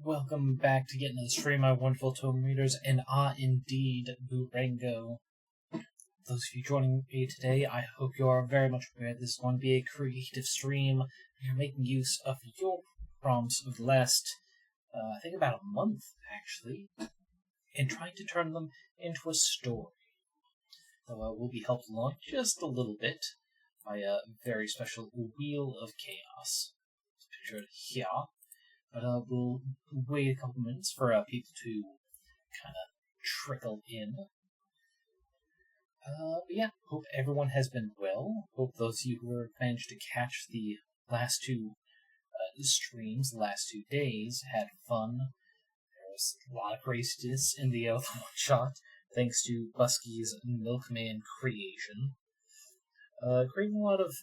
Welcome back to Getting to the Stream, my wonderful tome readers, and indeed, Boorango. Those of you joining me today, I hope you are very much aware this is going to be a creative stream. We are making use of your prompts of the last, I think about a month, actually, and trying to turn them into a story. Though we'll be helped along just a little bit by a very special Wheel of Chaos. It's pictured here. But we'll wait a couple minutes for people to kind of trickle in. But yeah, hope everyone has been well. Hope those of you who have managed to catch the last two streams, the last 2 days, had fun. There was a lot of craziness in the one-shot, thanks to Busky's Milkman creation. Creating a lot of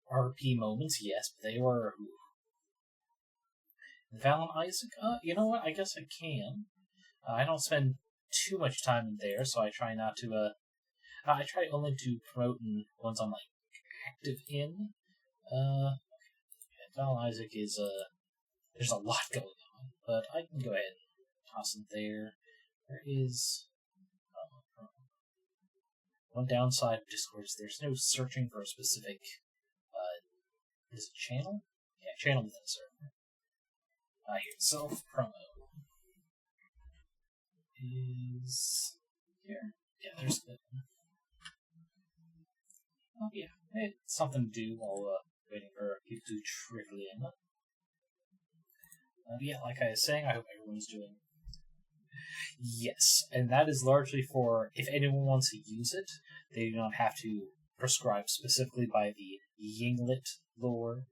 RP moments, yes, but they were... Val and Isaac? You know what? I guess I can. I don't spend too much time in there, so I try not to, I try only to promote in ones I'm, active in. Val and Isaac is, there's a lot going on, but I can go ahead and toss it there. There is, one downside of Discord is there's no searching for a specific, is it channel? Yeah, channel within a server. Here, self-promo is here. Yeah, there's the... Oh, yeah, it's something to do while waiting for people to trickle in. Yeah, like I was saying, I hope everyone's doing... Yes, and that is largely for, if anyone wants to use it, they do not have to prescribe specifically by the Yinglet lore.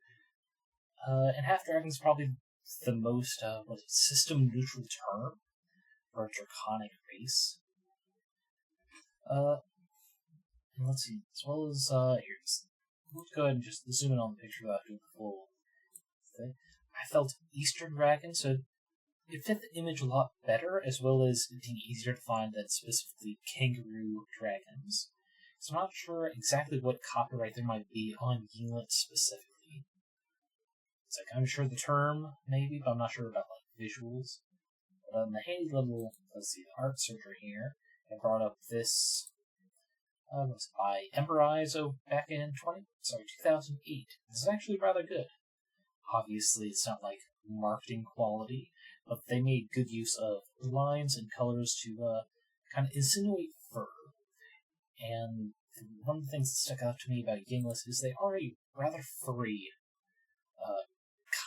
And Half Dragon's probably the most, system-neutral term for a draconic race. And let's see, as well as, let's go ahead and just zoom in on the picture without doing the full thing. I felt Eastern Dragon, so it fit the image a lot better, as well as it being easier to find than specifically kangaroo dragons. So I'm not sure exactly what copyright there might be on Yinglet specifically. It's I'm sure the term, maybe, but I'm not sure about, visuals. But the handy little, let's see, the art searcher here, I brought up this, was by Ember Eyes back in 2008. This is actually rather good. Obviously, it's not, marketing quality, but they made good use of lines and colors to, kind of insinuate fur. And one of the things that stuck out to me about Yinglet is they are a rather furry,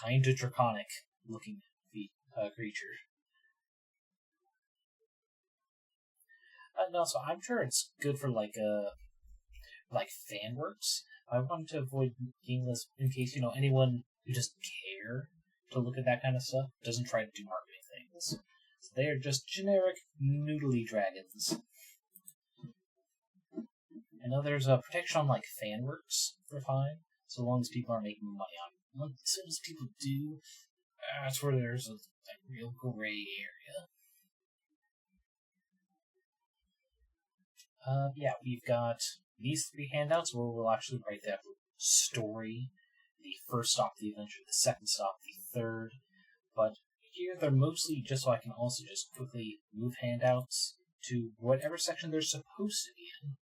kind of draconic looking creature. No, so I'm sure it's good for fan works. I wanted to avoid Yinglet in case, anyone who doesn't care to look at that kind of stuff doesn't try to do marketing things. So they are just generic noodly dragons. I know there's a protection on fan works for fine, so long as people aren't making money on it. As soon as people do, that's where there's a real gray area. Yeah, we've got these 3 handouts where we'll actually write that story. The first stop, the adventure, the second stop, the third. But here they're mostly just so I can also just quickly move handouts to whatever section they're supposed to be in.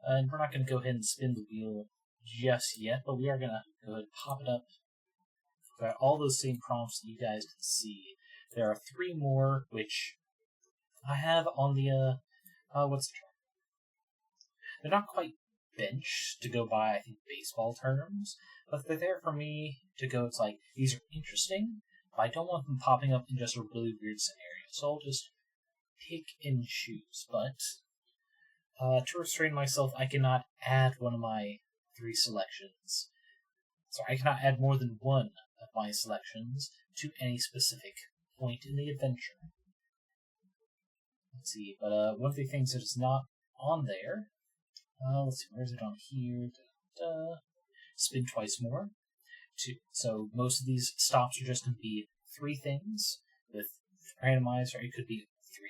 And we're not going to go ahead and spin the wheel just yet, but we are going to go ahead and pop it up. We've got all those same prompts that you guys can see. There are 3 more, which I have on the, what's the term? They're not quite bench to go by, I think, baseball terms, but they're there for me to go, it's these are interesting, but I don't want them popping up in just a really weird scenario, so I'll just pick and choose. But, to restrain myself, I cannot add one of my 3 selections. So I cannot add more than one of my selections to any specific point in the adventure. Let's see, but one of the things that is not on there, let's see, where is it on here? Spin twice more. 2. So most of these stops are just going to be 3 things with randomized, or it could be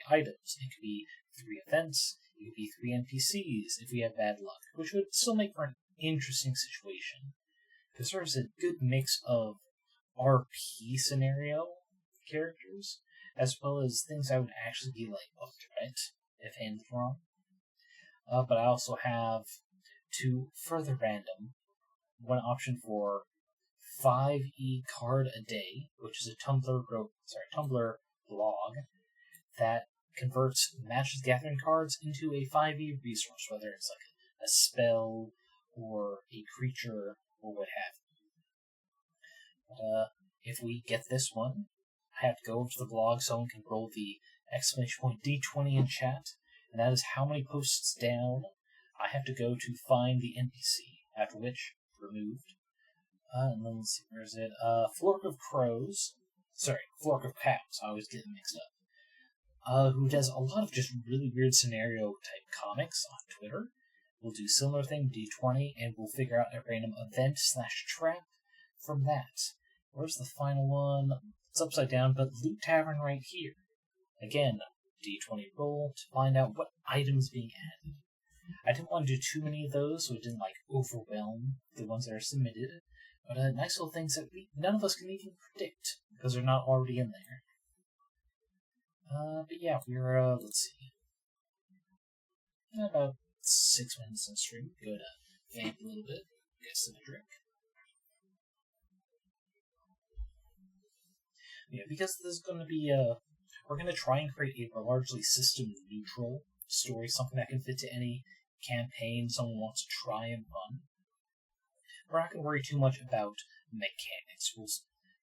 3 items, it could be 3 events, it could be 3 NPCs if we have bad luck, which would still make for an interesting situation. Because there's a good mix of RP scenario characters, as well as things I would actually be like, oh, right, if handled wrong. But I also have, to further random, one option for 5e card a day, which is a Tumblr blog that converts Magic the Gathering cards into a 5e resource, whether it's like a spell or a creature or what have you. But if we get this one, I have to go over to the blog. Someone can roll the exclamation point D20 in chat, and that is how many posts down I have to go to find the NPC, after which, removed. And then let's see, where is it? Flork of Cows, I always get them mixed up. Who does a lot of just really weird scenario type comics on Twitter. We'll do similar thing, D20, and we'll figure out a random event/trap from that. Where's the final one? It's upside down, but Loot Tavern right here. Again, D20 roll to find out what items being added. I didn't want to do too many of those, so it didn't overwhelm the ones that are submitted. But nice little things that none of us can even predict because they're not already in there. But yeah, we're let's see, about 6 minutes in stream. Go to vamp a little bit, get some drink. Yeah, because this is going to be we're going to try and create a largely system-neutral story, something that can fit to any campaign someone wants to try and run. We're not going to worry too much about mechanics. We'll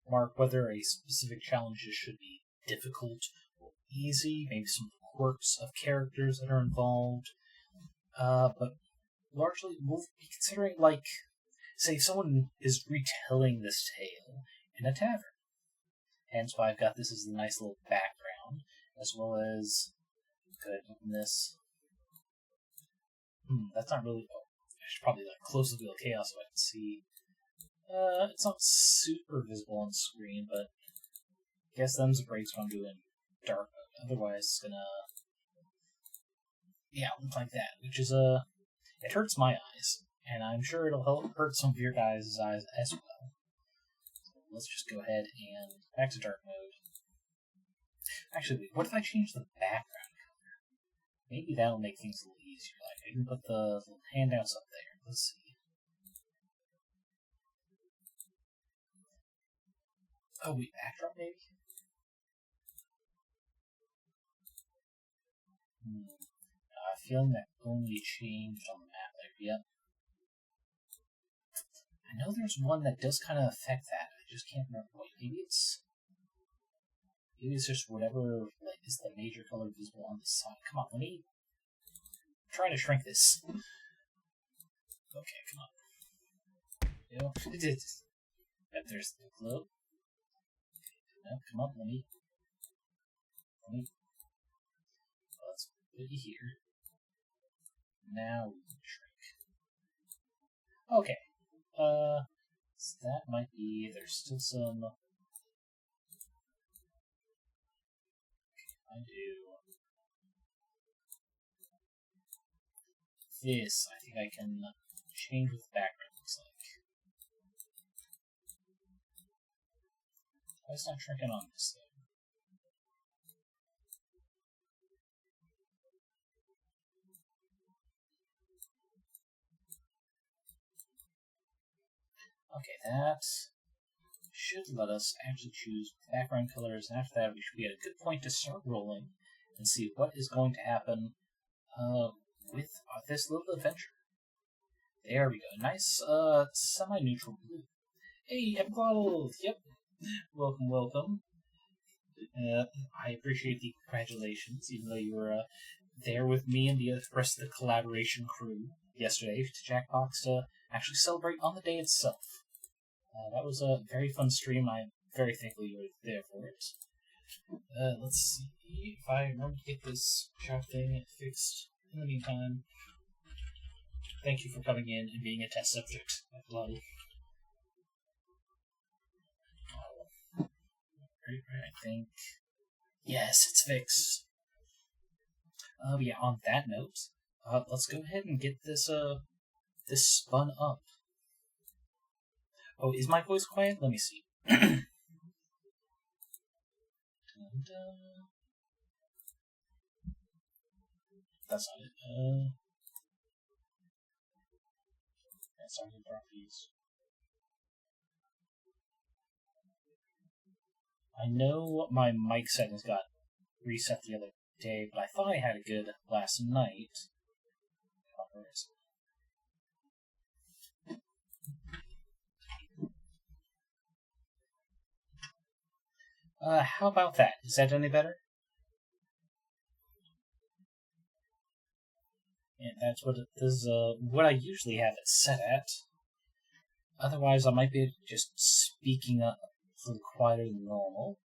mark whether a specific challenge should be difficult or easy, maybe some quirks of characters that are involved. But largely, we'll be considering, say someone is retelling this tale in a tavern. Hence why I've got this as a nice little background, as well as, go ahead and open this. That's not really, I should probably close the Wheel of Chaos so I can see. It's not super visible on screen, but I guess them's the breaks when I'm doing dark mode. Otherwise, it's gonna, look like that, which is, it hurts my eyes, and I'm sure it'll hurt some of your guys' eyes as well. Let's just go ahead and back to dark mode. Actually, wait, what if I change the background color? Maybe that'll make things a little easier. I can put the little handouts up there. Let's see. Oh, wait, backdrop maybe? I feel that only changed on the map there. Yep. I know there's one that does kind of affect that. I just can't remember. Wait, maybe it's just whatever is the major color visible on the side. Come on, let me. I'm trying to shrink this. Okay, come on. Yep, there's the globe. No, come on, let me. Let's put you here. Now we can shrink. Okay. So that might be, there's still some, I do this, I think I can change what the background looks like. Why is it not shrinking on this though? Okay, that should let us actually choose background colors, and after that we should be at a good point to start rolling and see what is going to happen with this little adventure. There we go. Nice semi-neutral blue. Hey, Epiglottal! Yep. Welcome. I appreciate the congratulations, even though you were there with me and the rest of the collaboration crew yesterday to Jackbox to actually celebrate on the day itself. That was a very fun stream. I'm very thankful you were there for it. Let's see if I remember to get this chat thing fixed. In the meantime, thank you for coming in and being a test subject. Right, I think. Yes, it's fixed. Yeah, on that note, let's go ahead and get this spun up. Oh, is my voice quiet? Let me see. That's not it. That's not the properties. I know my mic settings got reset the other day, but I thought I had it good last night. Oh, where is it? How about that? Is that any better? Yeah, that's what it is. What I usually have it set at. Otherwise, I might be just speaking up a little quieter than normal.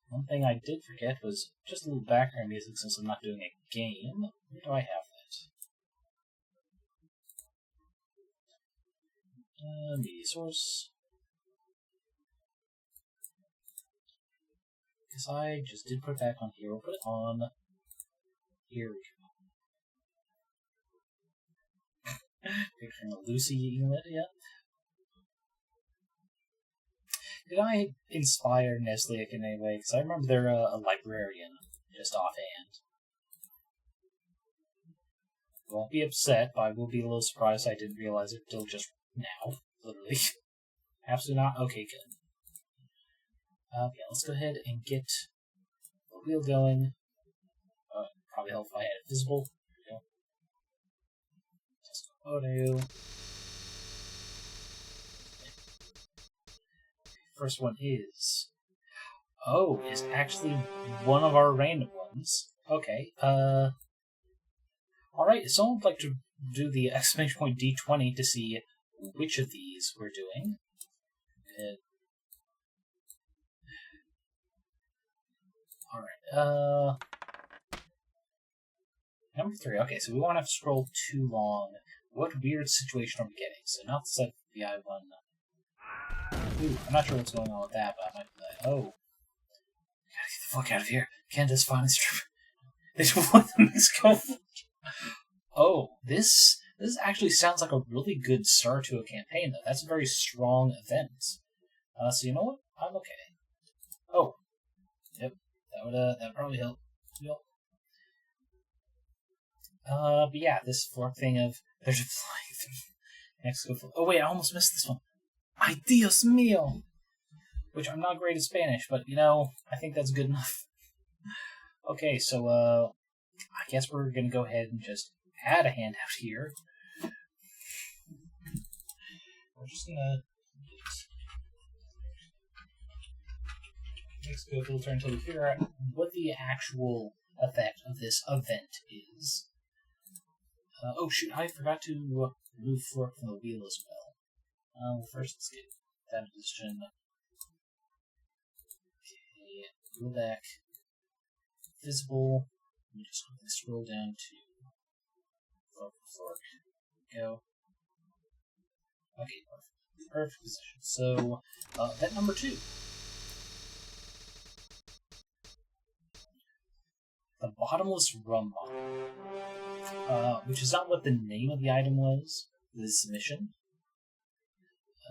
One thing I did forget was just a little background music since I'm not doing a game. Where do I have that? Media source. Because I just did put it back on here. We'll put it on. Here we go. Picturing a Lucy England, yeah. Did I inspire Nesliak in any way? Because I remember they're a librarian, just offhand. Won't be upset, but I will be a little surprised I didn't realize it till just now, literally. Absolutely not? Okay, good. Yeah, let's go ahead and get the wheel going. Probably help if I had it visible. There we go. Test audio. First one is... Oh, is actually one of our random ones. Okay, Alright, someone would like to do the exclamation point D20 to see which of these we're doing. Alright, number 3. Okay, so we won't have to scroll too long. What weird situation are we getting? So not the FBI one. Ooh, I'm not sure what's going on with that, but I might be like, oh. Gotta get the fuck out of here. Candace finally stripped. They don't want the Mexico. Oh, this actually sounds like a really good start to a campaign, though. That's a very strong event. So you know what? I'm okay. Oh. Yep. That probably help. Yep. But yeah, this fork thing of there's a flying Mexico. Oh wait, I almost missed this one. Ay Dios mío! Which I'm not great at Spanish, but you know, I think that's good enough. Okay, so I guess we're gonna go ahead and just add a handout here. We're just gonna Mexico filter until we figure out what the actual effect of this event is. Oh shoot, I forgot to remove fork from the wheel as well. Well, first let's get that position. Okay, go back. Visible. Let me just quickly scroll down to fork. Go. Okay, perfect. Perfect position. So, event number 2. The bottomless rum bottle. Which is not what the name of the item was. This mission.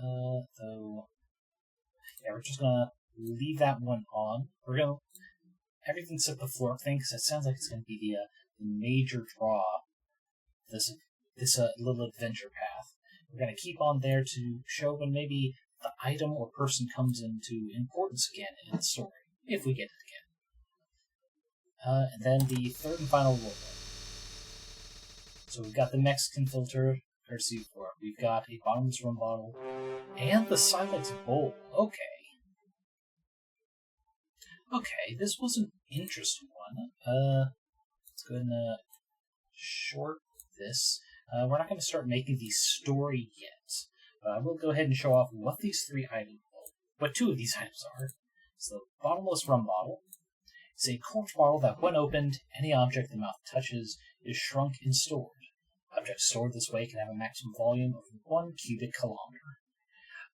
Though, yeah, we're just gonna leave that one on. We're gonna everything except the floor thing, because it sounds like it's gonna be the major draw. This little adventure path. We're gonna keep on there to show when maybe the item or person comes into importance again in the story, if we get it again. And then the third and final rule. So we've got the Mexican filter. Courtesy for we've got a bottomless rum bottle and the Silex bowl. Okay. Okay, this was an interesting one. Let's go ahead and short this. We're not going to start making the story yet, but I will go ahead and show off what these 3 items, what 2 of these items are. It's the bottomless rum bottle. It's a corked bottle that, when opened, any object the mouth touches is shrunk and stored. Objects stored this way can have a maximum volume of 1 cubic kilometer.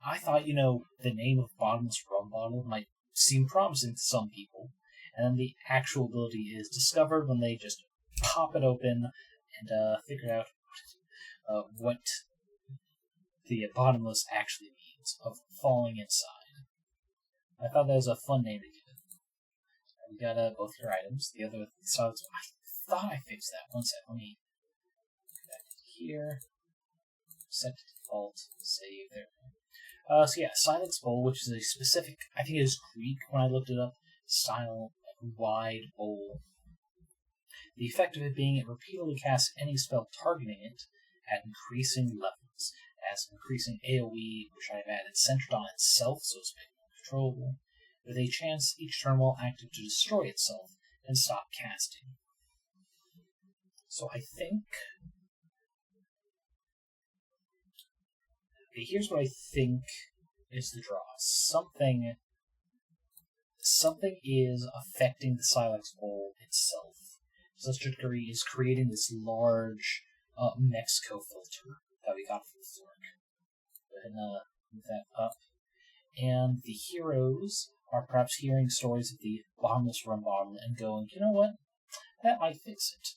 I thought, the name of bottomless rum bottle might seem promising to some people, and then the actual ability is discovered when they just pop it open and figure out what the bottomless actually means of falling inside. I thought that was a fun name to give it. We got both your items. The other silex. I thought I fixed that. One sec. Let me go back here. Set to default. Save there. So yeah, Silex Bowl, which is a specific, I think it is Greek when I looked it up, style, wide bowl. The effect of it being it repeatedly casts any spell targeting it at increasing levels, as increasing AoE, which I have added centered on itself, so it's making more controllable, with a chance each turn while active to destroy itself and stop casting. So I think... Okay, here's what I think is the draw. Something is affecting the Silex Bowl itself. Such degree is creating this large Mexico filter that we got from Flork. Go ahead and move that up. And the heroes are perhaps hearing stories of the bottomless rum bottle and going, you know what? That might fix it.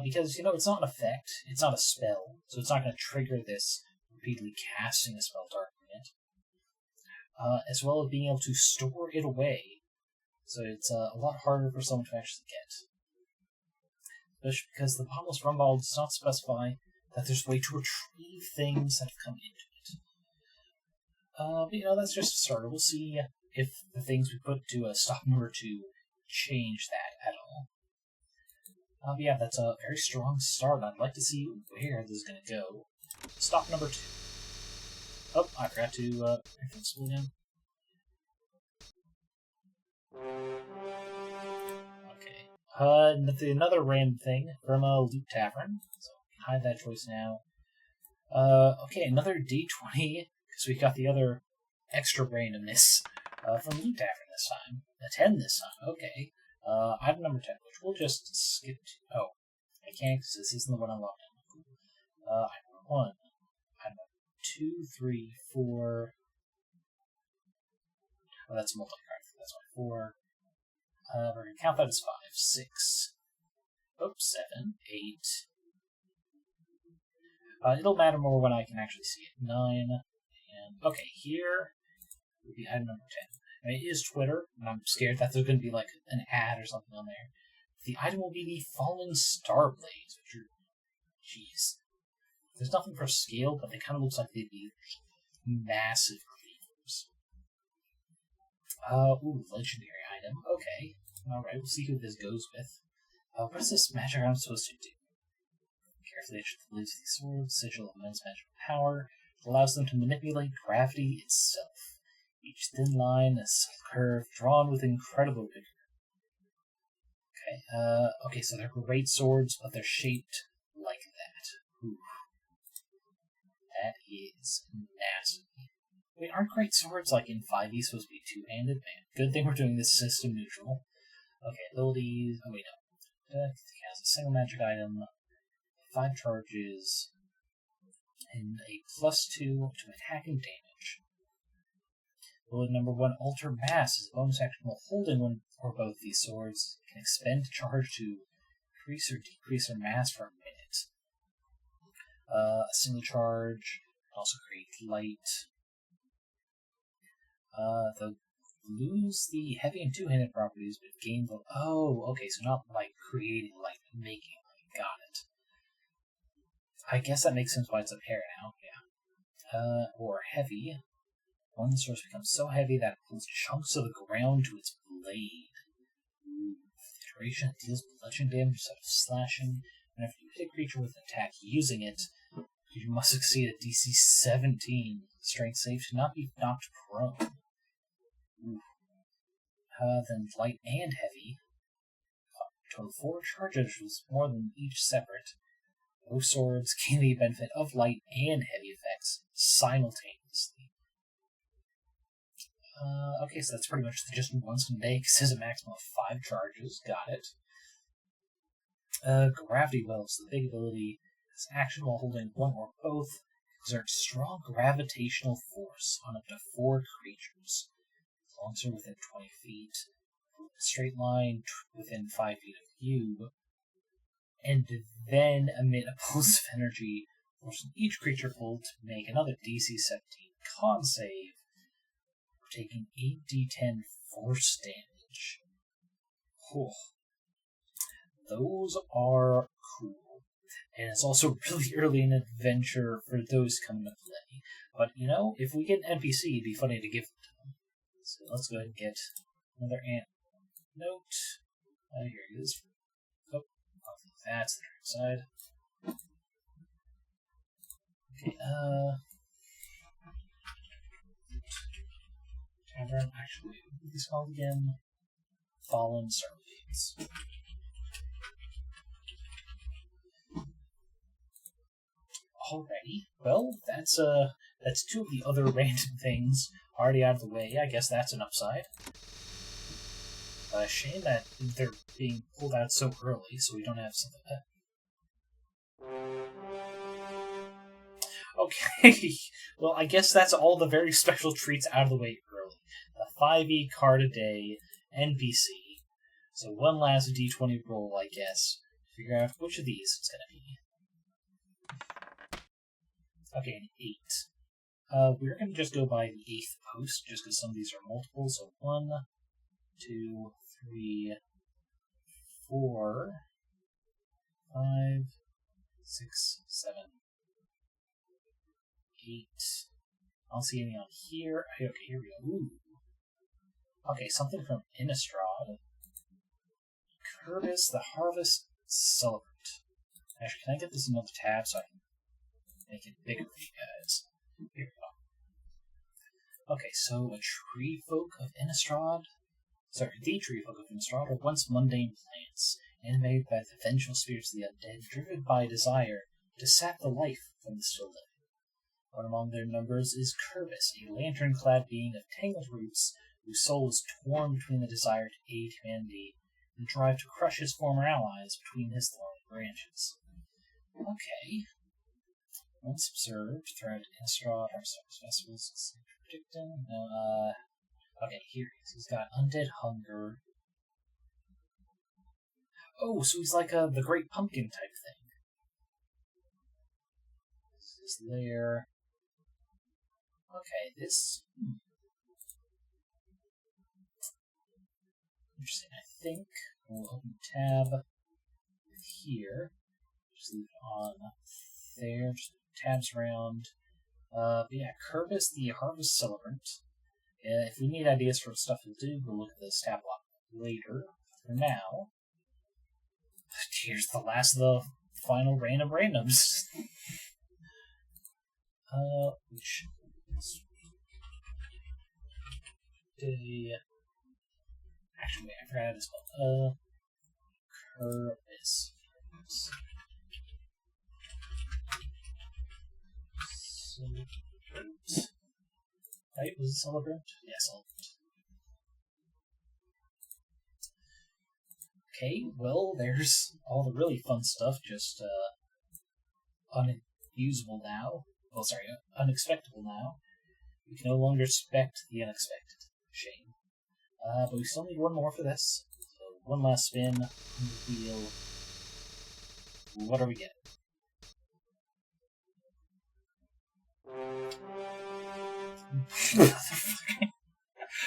Because, it's not an effect, it's not a spell, so it's not going to trigger this repeatedly casting a spell targeting it. As well as being able to store it away. So it's a lot harder for someone to actually get. Especially because the bottomless rum bottle does not specify that there's a way to retrieve things that have come into it. But that's just a starter. We'll see if the things we put to stop number 2 change that at all. But yeah, that's a very strong start. I'd like to see where this is going to go. Stop number 2. Oh, I forgot to refix it again. Okay. Another random thing from Loot Tavern. So hide that choice now. Okay, another D20, because we got the other extra randomness from Loot Tavern this time. A 10 this time, okay. Item number 10, which we'll just skip to. Oh, I can't because this isn't the one I'm logged in. Item number 1. Item number 2, 3, 4. Oh, that's a multi-card. That's why 4. We're going to count that as 5. 6. Oops, 7. 8. It'll matter more when I can actually see it. 9. And, okay, here would be item number 10. I mean, it is Twitter, and I'm scared that there's going to be, like, an ad or something on there. The item will be the Fallen Star Blades, which are... Jeez. There's nothing for scale, but they kind of looks like they'd be massive cleavers. Ooh, legendary item. Okay. Alright, we'll see who this goes with. What is this magic item supposed to do? Carefully etch the blades of these swords, sigil of immense magical power. It allows them to manipulate gravity itself. Each thin line, a curve, drawn with incredible vigor. Okay, okay, so they're great swords, but they're shaped like that. Ooh. That is nasty. Wait, aren't great swords, like in 5e, supposed to be two-handed? Man, good thing we're doing this system neutral. Okay, abilities... Oh, wait, no. Deck has a single magic item, 5 charges, and a +2 to attacking damage. Ability number 1, Alter Mass, is a bonus action while holding one or both these swords. Can expend charge to increase or decrease their mass for a minute. A single charge can also create light. They'll lose the heavy and two-handed properties, but gain the... Oh, okay, so not like creating light, but making light. Got it. I guess that makes sense why it's up here now, yeah. Or heavy. One source becomes so heavy that it pulls chunks of the ground to its blade. Ooh. The duration deals bludgeoning damage instead of slashing. Whenever you hit a creature with an attack using it, you must succeed at DC 17 strength save to not be knocked prone. Ooh. Then light and heavy. Total 4 charges, which is more than each separate. Both swords gain the benefit of light and heavy effects simultaneously. Okay, so that's pretty much just once a day, because there's a maximum of 5 charges. Got it. Gravity Wells, the big ability, is action while holding one or both, exerts strong gravitational force on up to 4 creatures. As long as within 20 feet, a straight line within 5 feet of you, and then emit a pulse of energy, forcing each creature pulled to make another DC 17 con save. We're taking 8d10 force damage. Whew. Those are cool. And it's also really early in adventure for those coming to play. But, you know, if we get an NPC, it'd be funny to give them to them. So let's go ahead and get another note. Here it is. Oh, that's the dark side. Okay, Tavern, actually, what is this called again? Fallen Starblades. Alrighty. Well, that's two of the other random things already out of the way. I guess that's an upside. Shame that they're being pulled out so early, so we don't have something Okay, well, I guess that's all the very special treats out of the way early. A 5e card a day, NPC. So one last d20 roll, I guess. Figure out which of these it's going to be. Okay, an 8. We're going to just go by the 8th post, just because some of these are multiple. So 1, 2, 3, 4, 5, 6, 7, 8. I don't see any on here. Okay, here we go. Ooh. Okay, something from Innistrad. Curtis the Harvest Celebrant. Actually, can I get this in another tab so I can make it bigger for you guys? Here we go. Okay, so a tree folk of Innistrad. Sorry, the tree folk of Innistrad are once mundane plants, animated by the vengeful spirits of the undead, driven by a desire to sap the life from the still living. One among their numbers is Curvis, a lantern-clad being of tangled roots, whose soul is torn between the desire to aid humanity and the drive to crush his former allies between his thorny branches. Okay. Once observed throughout Innistrad, our service festivals, predicting. No, okay, here he is. He's got undead hunger. Oh, so he's like the Great Pumpkin type thing. This is his lair. Okay, this... Interesting. I think we'll open tab here. Just leave it on there. Just tabs around. But yeah, Curvis the Harvest Celebrant. If we need ideas for stuff to do, we'll look at this tab block later. For now, here's the last of the final random randoms. Which is day. Actually, wait, I forgot how to spell. Curvis. Celebrant. Right? Was it Celebrant? Yeah, Celebrant. Okay, well, there's all the really fun stuff, just, unusable now. Well, sorry, unexpectable now. We can no longer expect the unexpected. Shame. But we still need one more for this. So, one last spin on the wheel. What are we getting?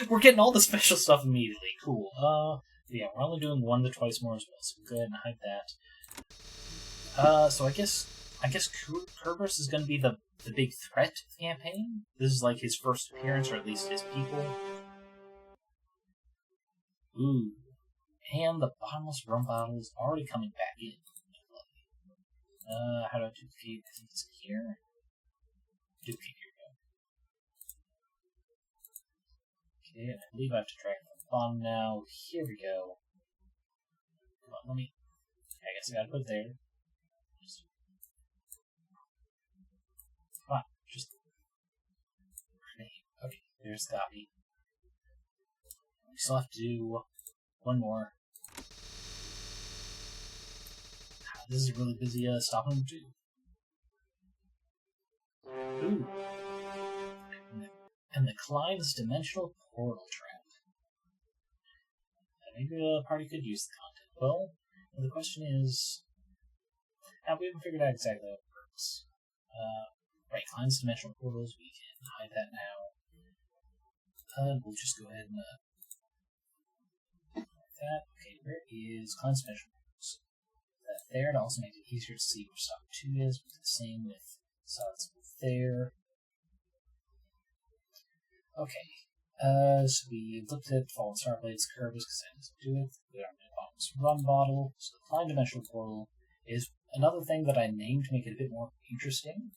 We're getting all the special stuff immediately. Cool. Yeah, we're only doing 1 to twice more as well, so we'll go ahead and hide that. So I guess Kerberos is going to be the big threat to the campaign. This is like his first appearance, or at least his people. Ooh. And the bottomless rum bottle is already coming back in. How do I duplicate? I think it's here. Duplicate, here we go. Okay, I believe I have to drag it from the bottom now. Here we go. Come on, let me... I guess I gotta put it there. Come on, just... Okay, there's the copy. We still have to do one more. This is really busy stopping them too. Ooh. And the Klein's Dimensional Portal Trap. Maybe the party could use the content. Well, the question is... Now, we haven't figured out exactly how it works. Right, Klein's Dimensional Portals, we can hide that now. We'll just go ahead and like that. Okay, where is Clan Special? That there to also make it easier to see where stock 2 is. We'll do the same with stock there. Okay. So we looked at Fallen Starblade's Curvus because I didn't do it. We got Bottom's Run Bottle. So the Klein Dimensional Portal is another thing that I named to make it a bit more interesting.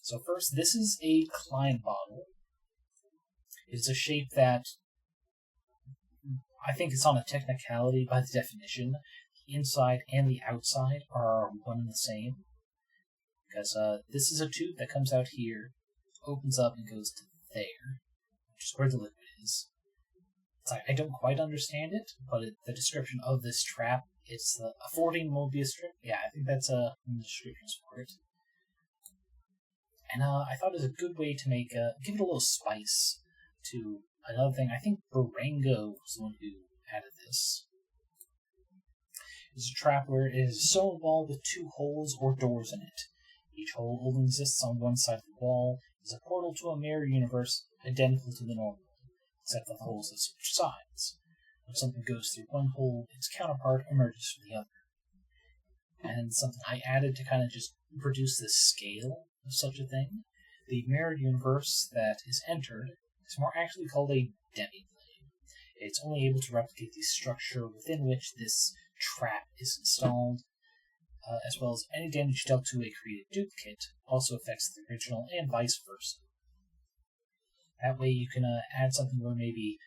So first, this is a Klein bottle. It's a shape that I think it's on a technicality by the definition. The inside and the outside are one and the same. Because this is a tube that comes out here, opens up and goes to there, which is where the liquid is. It's like, I don't quite understand it, but the description of this trap, it's a 14 Mobius strip. Yeah, I think that's one of the descriptions for it. And I thought it was a good way to make give it a little spice to another thing. I think Boorango was the one who added this. It's a trap where it is a stone wall with 2 holes or doors in it. Each hole only exists on one side of the wall. It's a portal to a mirror universe identical to the normal, except that the holes that switch sides. When something goes through one hole, its counterpart emerges from the other. And something I added to kind of just produce this scale of such a thing. The mirrored universe that is entered is more actually called a demi-plane. It's only able to replicate the structure within which this trap is installed, as well as any damage dealt to a created duplicate also affects the original and vice versa. That way you can add something where maybe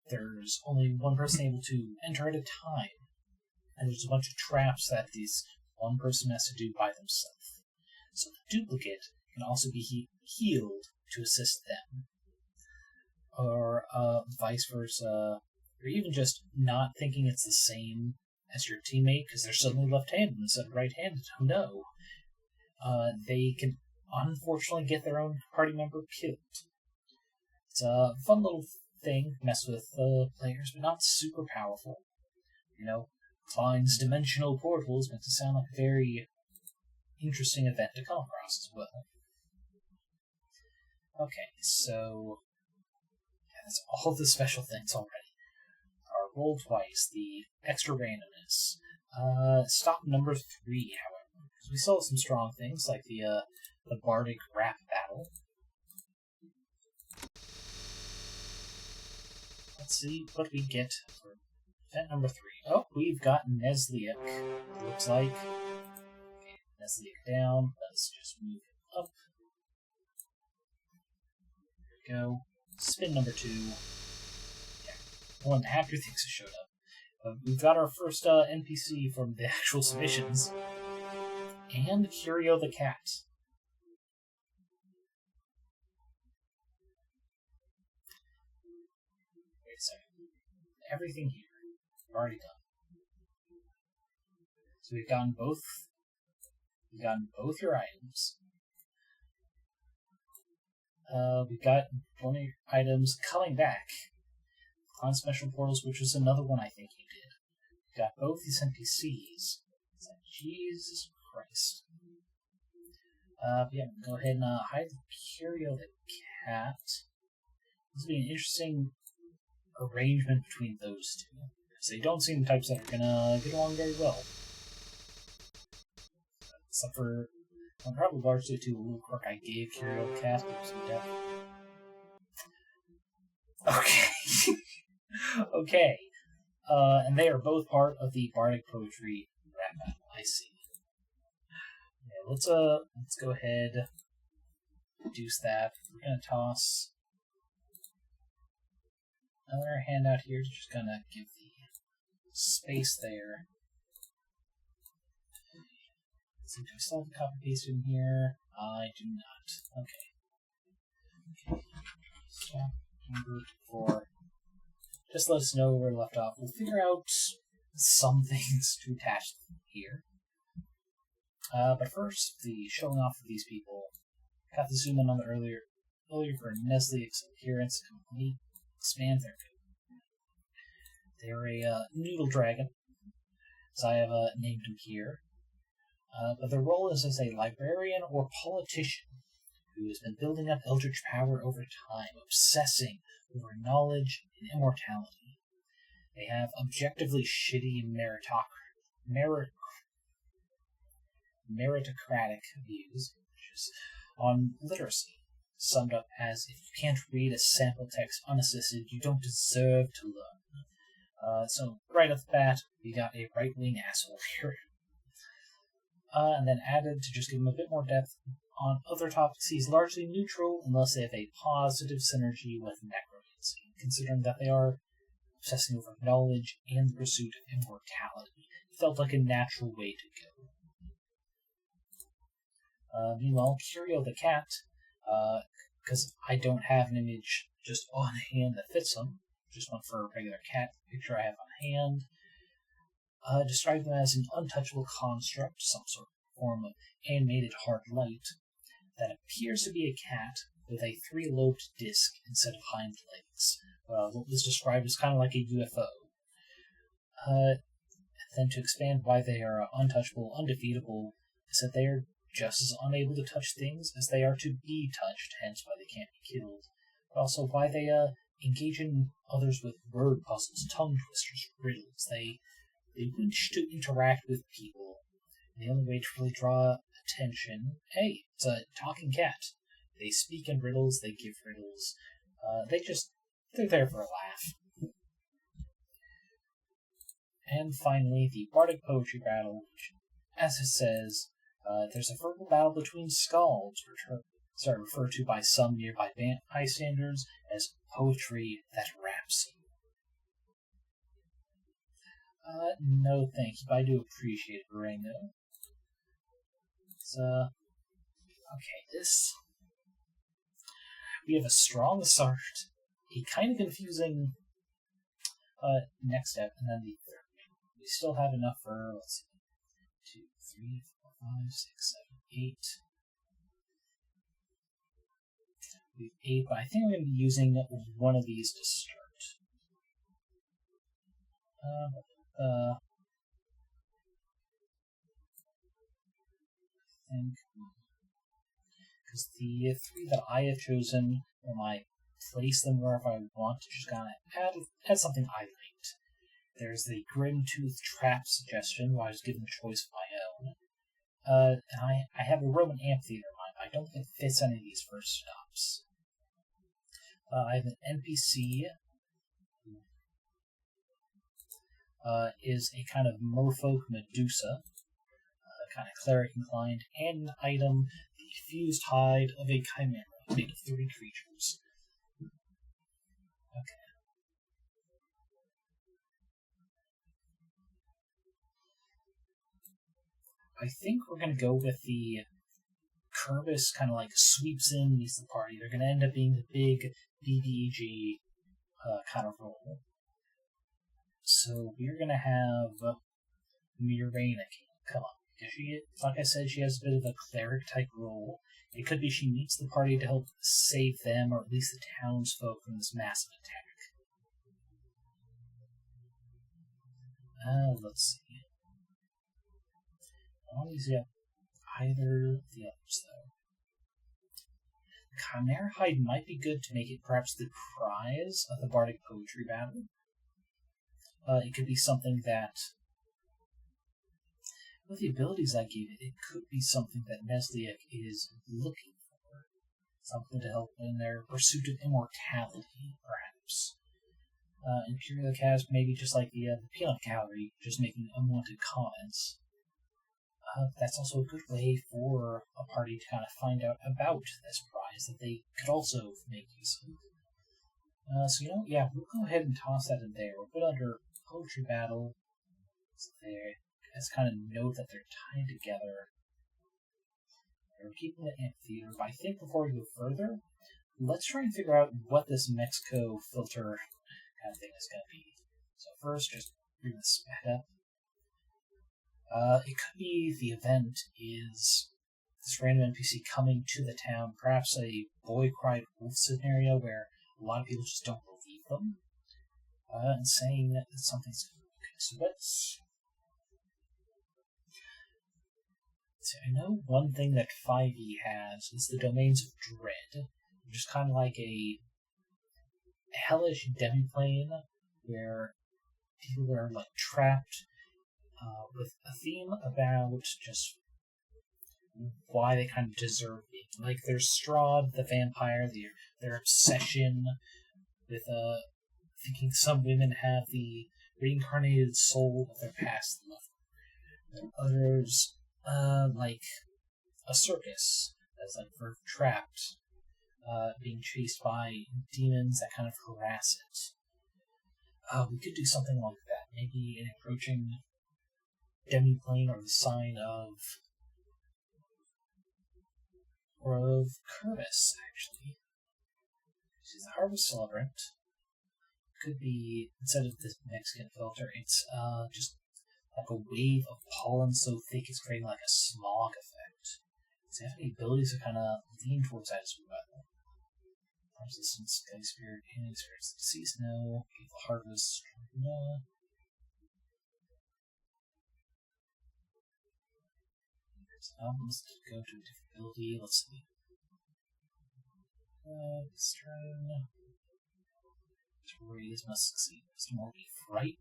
there's only one person able to enter at a time, and there's a bunch of traps that this one person has to do by themselves. So the duplicate can also be healed to assist them. Or vice versa, or even just not thinking it's the same as your teammate because they're suddenly left-handed instead of right-handed. Oh no. They can unfortunately get their own party member killed. It's a fun little thing, mess with players, but not super powerful. You know, Klein's Dimensional Portal is meant to sound like a very interesting event to come across as well. Okay, so that's all the special things already. Roll twice, the extra randomness. Stop number 3, however. Because we saw some strong things, like the Bardic Rap Battle. Let's see what we get for event number 3. Oh, we've got Nesliak, it looks like. Okay, Nesliak down. Let's just move it up. There we go. Spin number 2. One after things have showed up. We've got our first NPC from the actual submissions, and Curio the cat. Wait a second. Everything here, we've already done. So we've gotten both your items. We've got one of your items coming back. On Special Portals, which is another one I think you did. You got both these NPCs. It's like, Jesus Christ. Yeah, go ahead and hide the Curio the cat. This will be an interesting arrangement between those two. Because they don't seem the types that are gonna get along very well. Except for, probably largely to a little quirk I gave Curio the cat, because of death. Okay. Okay, and they are both part of the Bardic Poetry Rap Battle. I see. Okay, let's go ahead, reduce that. We're gonna toss another handout here, just gonna give the space there. Let's see, do I still have the copy paste in here? I do not. Okay. Stop number 4. Just let us know where we left off. We'll figure out some things to attach here. But first, the showing off of these people. Got the zoom in on the earlier for Nesliak's appearance, complete expand their code. They're a noodle dragon, as I have named them here. But their role is as a librarian or politician who has been building up eldritch power over time, obsessing over knowledge and immortality. They have objectively shitty meritocratic views, which is on literacy, summed up as if you can't read a sample text unassisted, you don't deserve to learn. So right off the bat, we got a right-wing asshole here. And then added to just give him a bit more depth on other topics, he's largely neutral unless they have a positive synergy with necromancy, considering that they are obsessing over knowledge and the pursuit of immortality. It felt like a natural way to go. Meanwhile, Curio the cat, because I don't have an image just on hand that fits him, just one for a regular cat picture I have on hand, described him as an untouchable construct, some sort of form of animated hard light, that appears to be a cat with a three-lobed disc instead of hind legs. What was described as kind of like a UFO. Then to expand why they are untouchable, undefeatable, is that they are just as unable to touch things as they are to be touched, hence why they can't be killed. But also why they engage in others with word puzzles, tongue twisters, riddles. They wish to interact with people. And the only way to really draw attention, hey, it's a talking cat. They speak in riddles, they give riddles. They're there for a laugh. And finally, the Bardic Poetry Battle, which, as it says, there's a verbal battle between skalds, referred to by some nearby bystanders as poetry that raps you. No thank you, but I do appreciate it, Boorango. Okay, we have a strong start, a kind of confusing next step, and then the third. We still have enough for, let's see, 2, 3, 4, 5, 6, 7, 8. We have 8, but I think I'm going to be using one of these to start. I think, because the 3 that I have chosen, when I place them wherever I want to, just kind of add something I liked. There's the Grim-Tooth Trap suggestion, where I was given a choice of my own. And I have a Roman amphitheater in mind, but I don't think it fits any of these first stops. I have an NPC is a kind of merfolk Medusa, kind of cleric inclined, and an item, the fused hide of a chimera, made of 3 creatures. Okay. I think we're going to go with the Kerbis kind of like sweeps in, meets the party. They're going to end up being the big BDG kind of role. So we're going to have Mirena. Come on. Because she, like I said, she has a bit of a cleric-type role. It could be she meets the party to help save them, or at least the townsfolk, from this massive attack. Let's see. I don't use either of the others, though. Chimera Hide might be good to make it perhaps the prize of the Bardic Poetry Battle. It could be something that, with the abilities I gave it, it could be something that Mesliak is looking for. Something to help in their pursuit of immortality, perhaps. Imperial Cast, maybe just like the Peanut Gallery, just making unwanted comments. That's also a good way for a party to kind of find out about this prize that they could also make use of. So, we'll go ahead and toss that in there. We'll put under Poetry Battle there as kind of note that they're tied together. We're keeping the amphitheater, but I think before we go further, let's try and figure out what this Mexico filter kind of thing is going to be. So first, just bring this back up. It could be the event is this random NPC coming to the town, perhaps a boy cried wolf scenario where a lot of people just don't believe them, and saying that something's okay. So So I know one thing that 5e has is the Domains of Dread, which is kind of like a hellish demiplane where people are like trapped with a theme about just why they kind of deserve being. Like there's Strahd, the vampire, their obsession with thinking some women have the reincarnated soul of their past lover. Others, like a circus that's like for trapped, being chased by demons that kind of harass it. We could do something like that. Maybe an approaching demiplane or the sign of Curvis, actually. She's a harvest celebrant. Could be, instead of this Mexican filter, it's just like a wave of pollen so thick it's creating like a smog effect. Does it have any abilities to kind of lean towards that as well? Resistance, Sky Spirit, Healing Spirits, Deceased, no. Evil Harvest, no. Let's go to a different ability. Let's see. This turn. Stories must succeed. Wisdom will be frightened.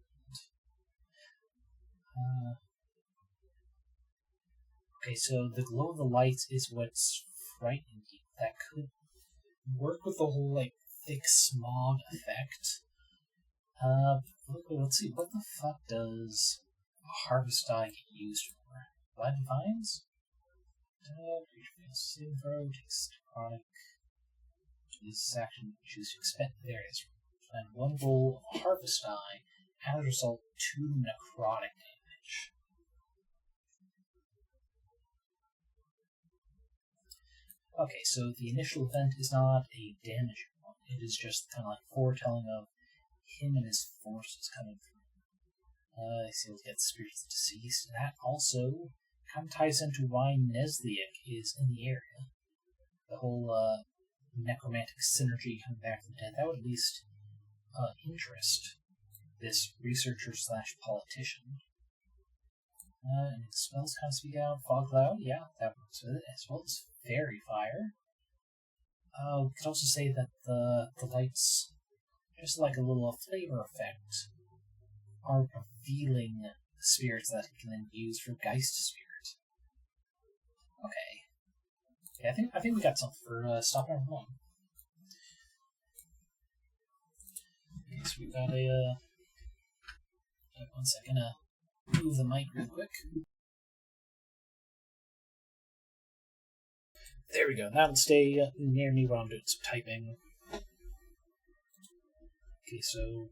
Okay, so the glow of the lights is what's frightening you. That could work with the whole like thick smog effect. Let's see. What the fuck does a harvest die get used for? Blind Vines? Creature fails saving throw, takes necrotic. This action, choose to expend. There it is. Spend one roll of a harvest die, as a result, 2 necrotic damage. Okay, so the initial event is not a damaging one. It is just kind of like foretelling of him and his forces coming through. I see we'll get Spirits of Deceased. That also kind of ties into why Nesliak is in the area. The whole necromantic synergy coming back from the dead. That would at least interest this researcher slash politician. And spells kind of speak out. Fog Cloud, yeah, that works with it, as well as Fairy Fire. We could also say that the lights, just like a little flavor effect, are revealing the spirits that it can then use for Geist Spirit. Okay. Yeah, I think we got something for stop number 1. Okay, so we've got a 1 second, move the mic real quick. There we go. Now it'll stay near me while I'm doing some typing. Okay, so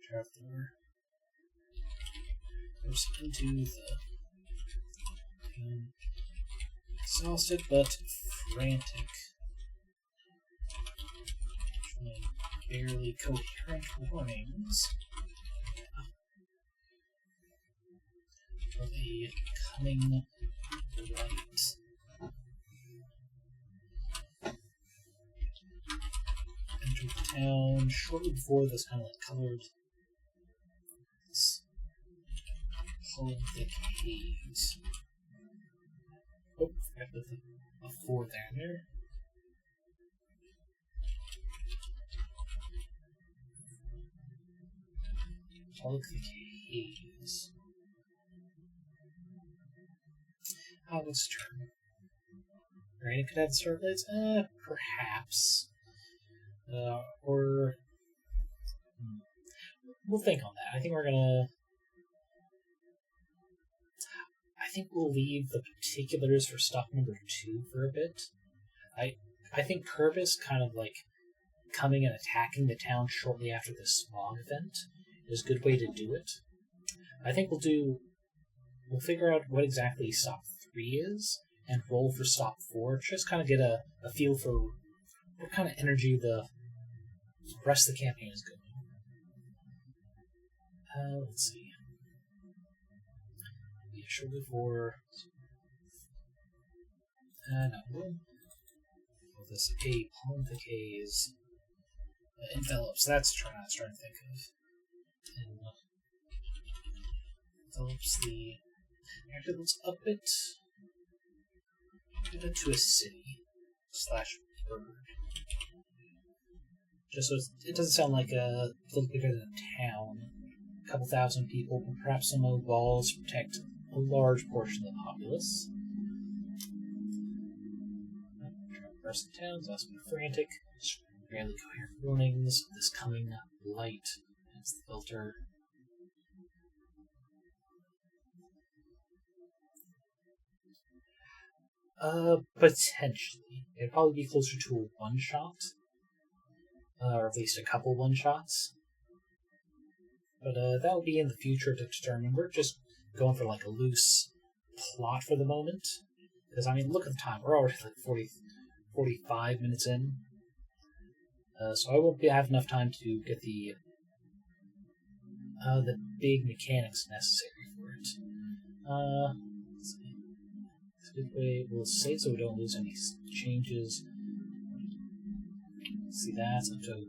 Traveler goes into the exhausted but frantic, barely coherent warnings of a coming light. Entered the town shortly before this kind of like colored hollow thick haze. Oh, forgot to put a 4 there. Hollow thick haze. How was turn? Raina could have the Star Blades? Perhaps. Or we'll think on that. I think we'll leave the particulars for stop number 2 for a bit. I think Purvis kind of like coming and attacking the town shortly after this smog event is a good way to do it. I think we'll figure out what exactly stop 3 is and roll for stop 4. Just kind of get a feel for what kind of energy the rest of the campaign is going. Let's see. Yeah, sure before. No. Well, this A Polynthic Haze envelops. That's what I was trying to think of. And develops the... Actually, let's up it. Give it to a city / bird. Just so it doesn't sound like a little bigger than a town. A couple thousand people, but perhaps some old walls protect a large portion of the populace. Person towns, also frantic, barely coherent warnings of this coming light as the filter. Potentially. It'd probably be closer to a one-shot. Or at least a couple one-shots. But that would be in the future to determine. We're just going for like a loose plot for the moment. Because, I mean, look at the time. We're already like 45 minutes in. So I won't have enough time to get the big mechanics necessary for it. Let's see. Speedway, we'll save so we don't lose any changes. See, that's up to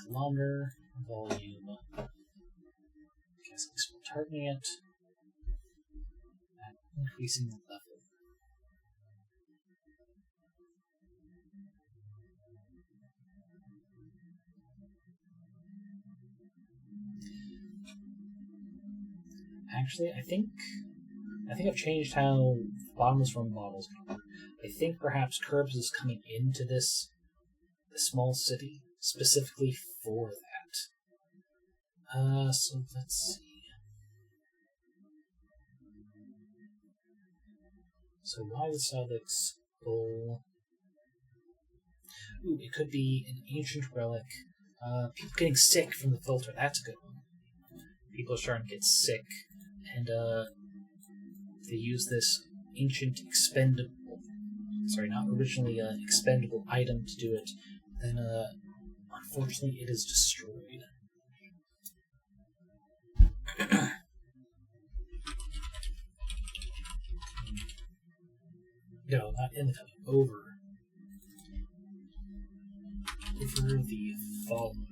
kilometer volume. Guess I'm still targeting it. And increasing the level. Actually, I think I've changed how bottomless rung models come. I think perhaps Curbs is coming into this small city specifically for that. So let's see. So why would Salix goal? Ooh, it could be an ancient relic. People getting sick from the filter. That's a good one. People are starting to get sick, and they use this ancient expendable, not originally expendable item to do it. Then, unfortunately, it is destroyed. No, not in the coming. Over the fallen.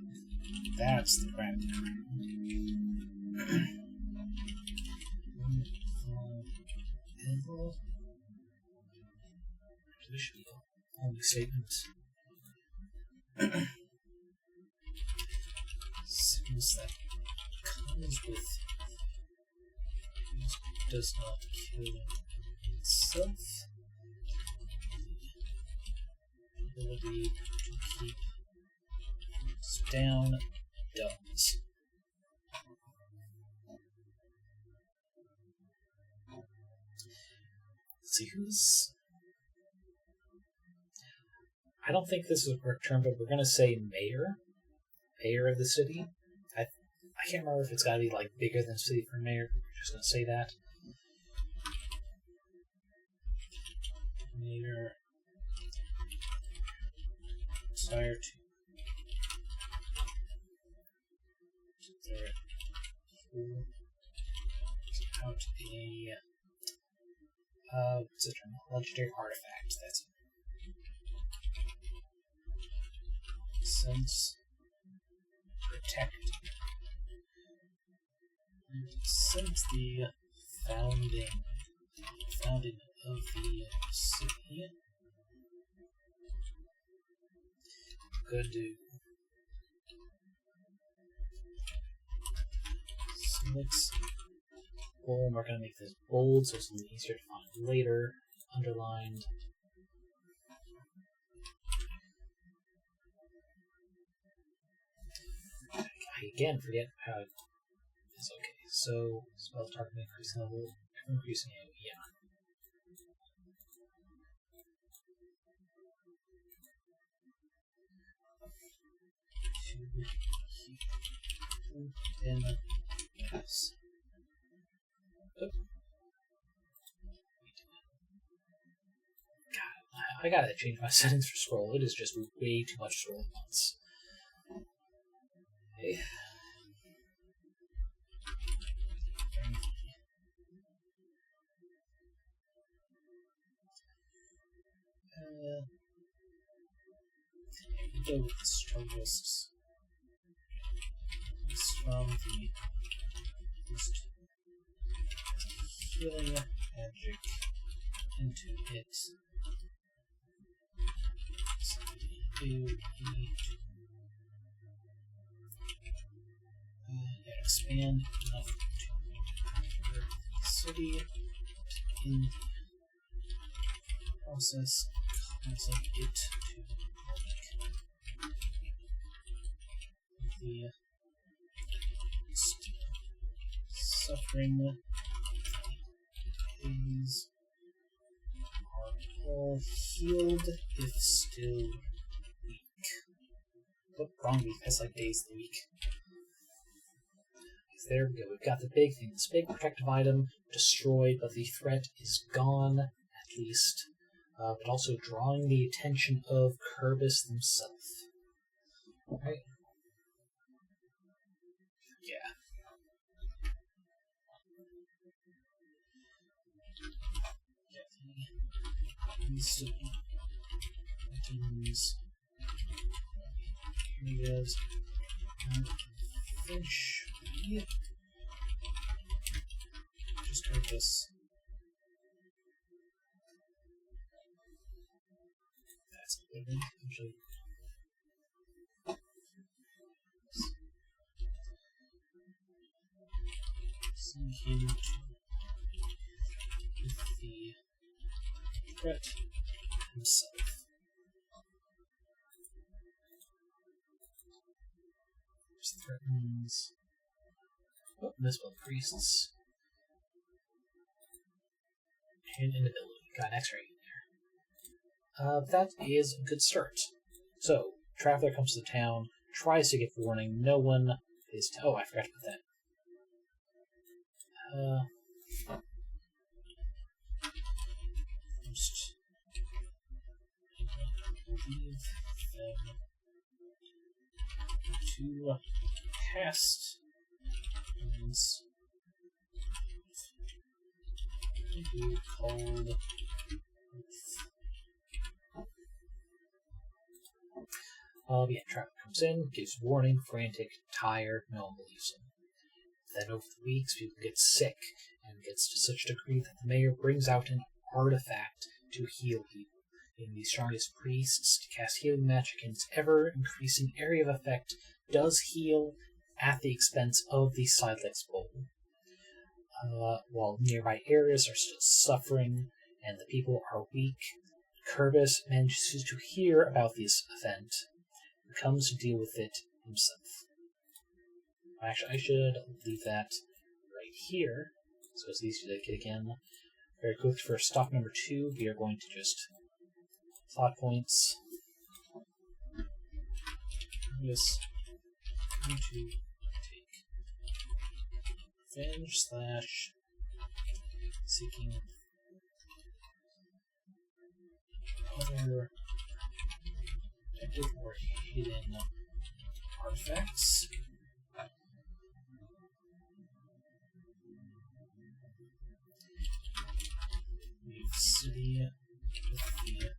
That's the crap. This should be the only statement. Seems that comes with does not kill itself. The ability to keep down does. Let's see who's. I don't think this is a correct term, but we're gonna say mayor of the city. I can't remember if it's gotta be like bigger than city for mayor. We're just gonna say that. Mayor desire to out a what's the term? Legendary artifact. That's it. Since protect and since the founding of the city, good do. So let's bold. We're gonna make this bold so it's a little easier to find later. Underlined. I again forget how it's okay. So spell target increasing level, increasing AoE, yeah. In yes. Oh. God, I gotta change my settings for scroll. It is just way too much scroll at once. Okay. Go with the strongest. From the Boost healing magic into it. So expand enough to convert the city in the process, causing it to the suffering. These are all healed if still weak. But wrong week, that's like days of the week. There we go, we've got the big thing, this big protective item destroyed, but the threat is gone, at least. But also drawing the attention of Kerbis himself. Right? Yeah. These items, areas, fish. Yeah. Just heard this. That's good, actually. Send him with the threat himself. Just threatens. Oh, Misspelled Priests. And Inability. Got an X-ray in there. That is a good start. So, Traveler comes to the town, tries to give warning, no one is... Oh, I forgot to put that. Just leave them to cast cold. Yeah, Traveler comes in, gives warning, frantic, tired, no one believes him. Then over the weeks, people get sick, and gets to such a degree that the mayor brings out an artifact to heal people. In the strongest priests to cast healing magic in its ever-increasing area of effect does heal at the expense of the Silex Bowl. While nearby areas are still suffering and the people are weak, Kerbis manages to hear about this event and comes to deal with it himself. Actually, I should leave that right here, so it's easy to get again. Very quick for stop number 2, we are going to just thought points. This going to take revenge / seeking other protected or hidden artifacts. Leave city with the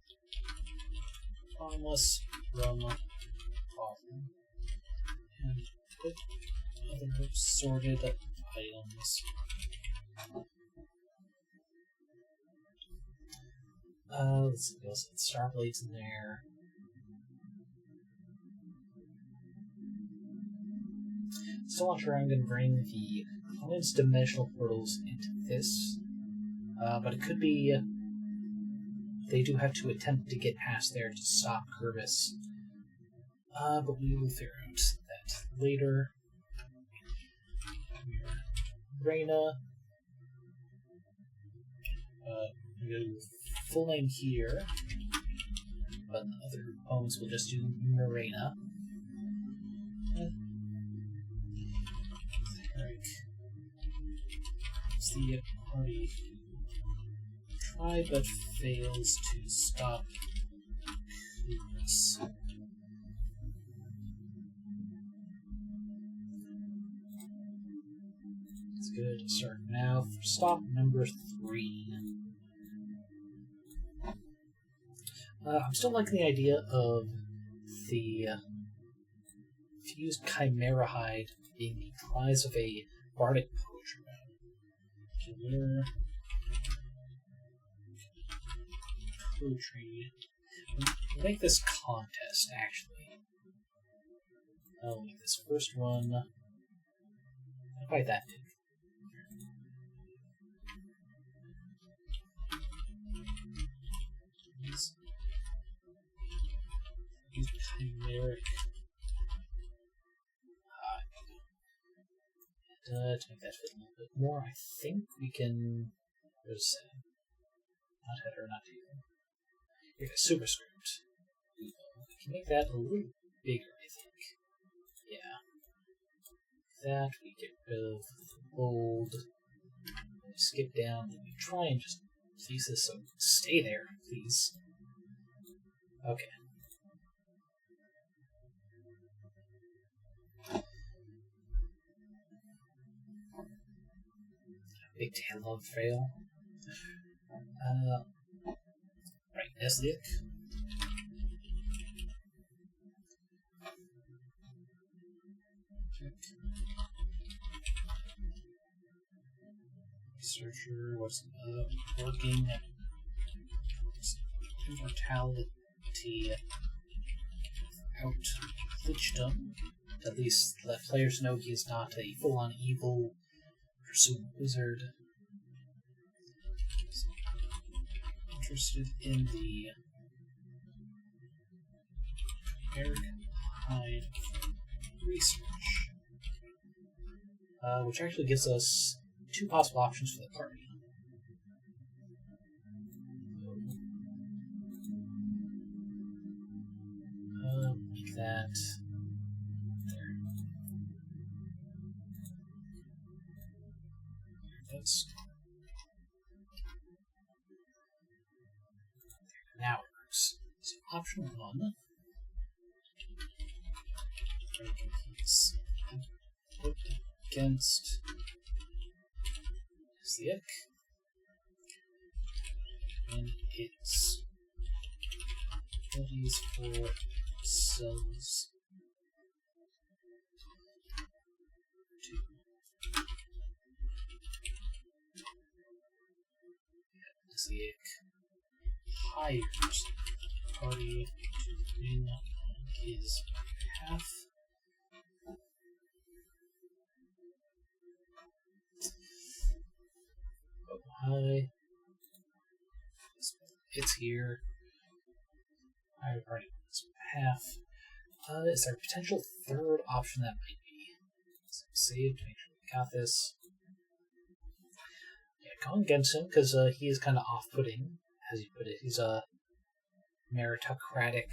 harmless rum problem and put other sorted items. Let's see, we also had Starblades in there. Still not sure I'm going to bring the Clemens dimensional portals into this, but it could be they do have to attempt to get past there to stop Kerbis. But we will figure out that later. Reyna. We go full name here, but the other opponents will just do Morena. Eric is the party who try but fails to stop Kerbis. That's good. Start now for stop number 3. I'm still liking the idea of the fused chimera hide being the prize of a bardic Killer. Poetry. We'll make this contest, actually. I'll make this first one not quite that big. Use chimeric. And, to make that fit a little bit more, I think we can. Where's Sam? Not header, not you. Here's a superscript. We can make that a little bigger, I think. Yeah. That, we get rid of the bold. We skip down, and we try and just place this, so stay there, please. Okay. Big tail love fail. Right, Esliak. Researcher was working. Immortality out glitchdom. At least let players know he is not a full-on evil pursuing wizard. Interested in the Eric Hyde research, which actually gives us 2 possible options for the party. Like that. There. That's. Now it works. So option 1. He's put against Slick. And its abilities for cells to Slick hires party to win on his behalf. Oh, hi. It's here. Hire party on his behalf. Is there a potential third option that might be? So save to make sure we got this. Yeah, going against him because he is kind of off-putting, as you put it. He's a meritocratic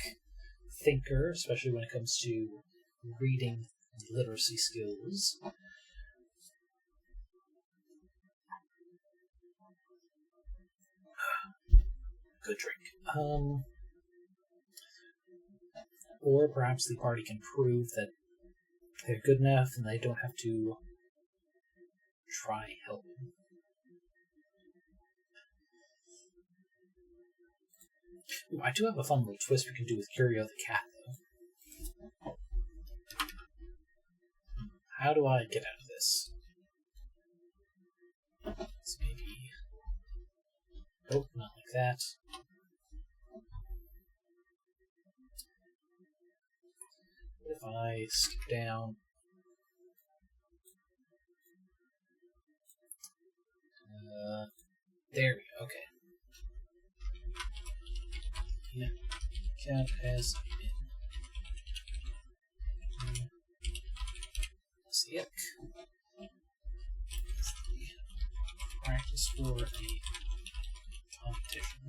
thinker, especially when it comes to reading and literacy skills. Good drink. Or perhaps the party can prove that they're good enough and they don't have to try helping. Ooh, I do have a fun little twist we can do with Curio the cat, though. How do I get out of this? Let's maybe... Nope, not like that. What if I skip down? There we go, okay. Yeah, cat has been sick. Practice for a competition.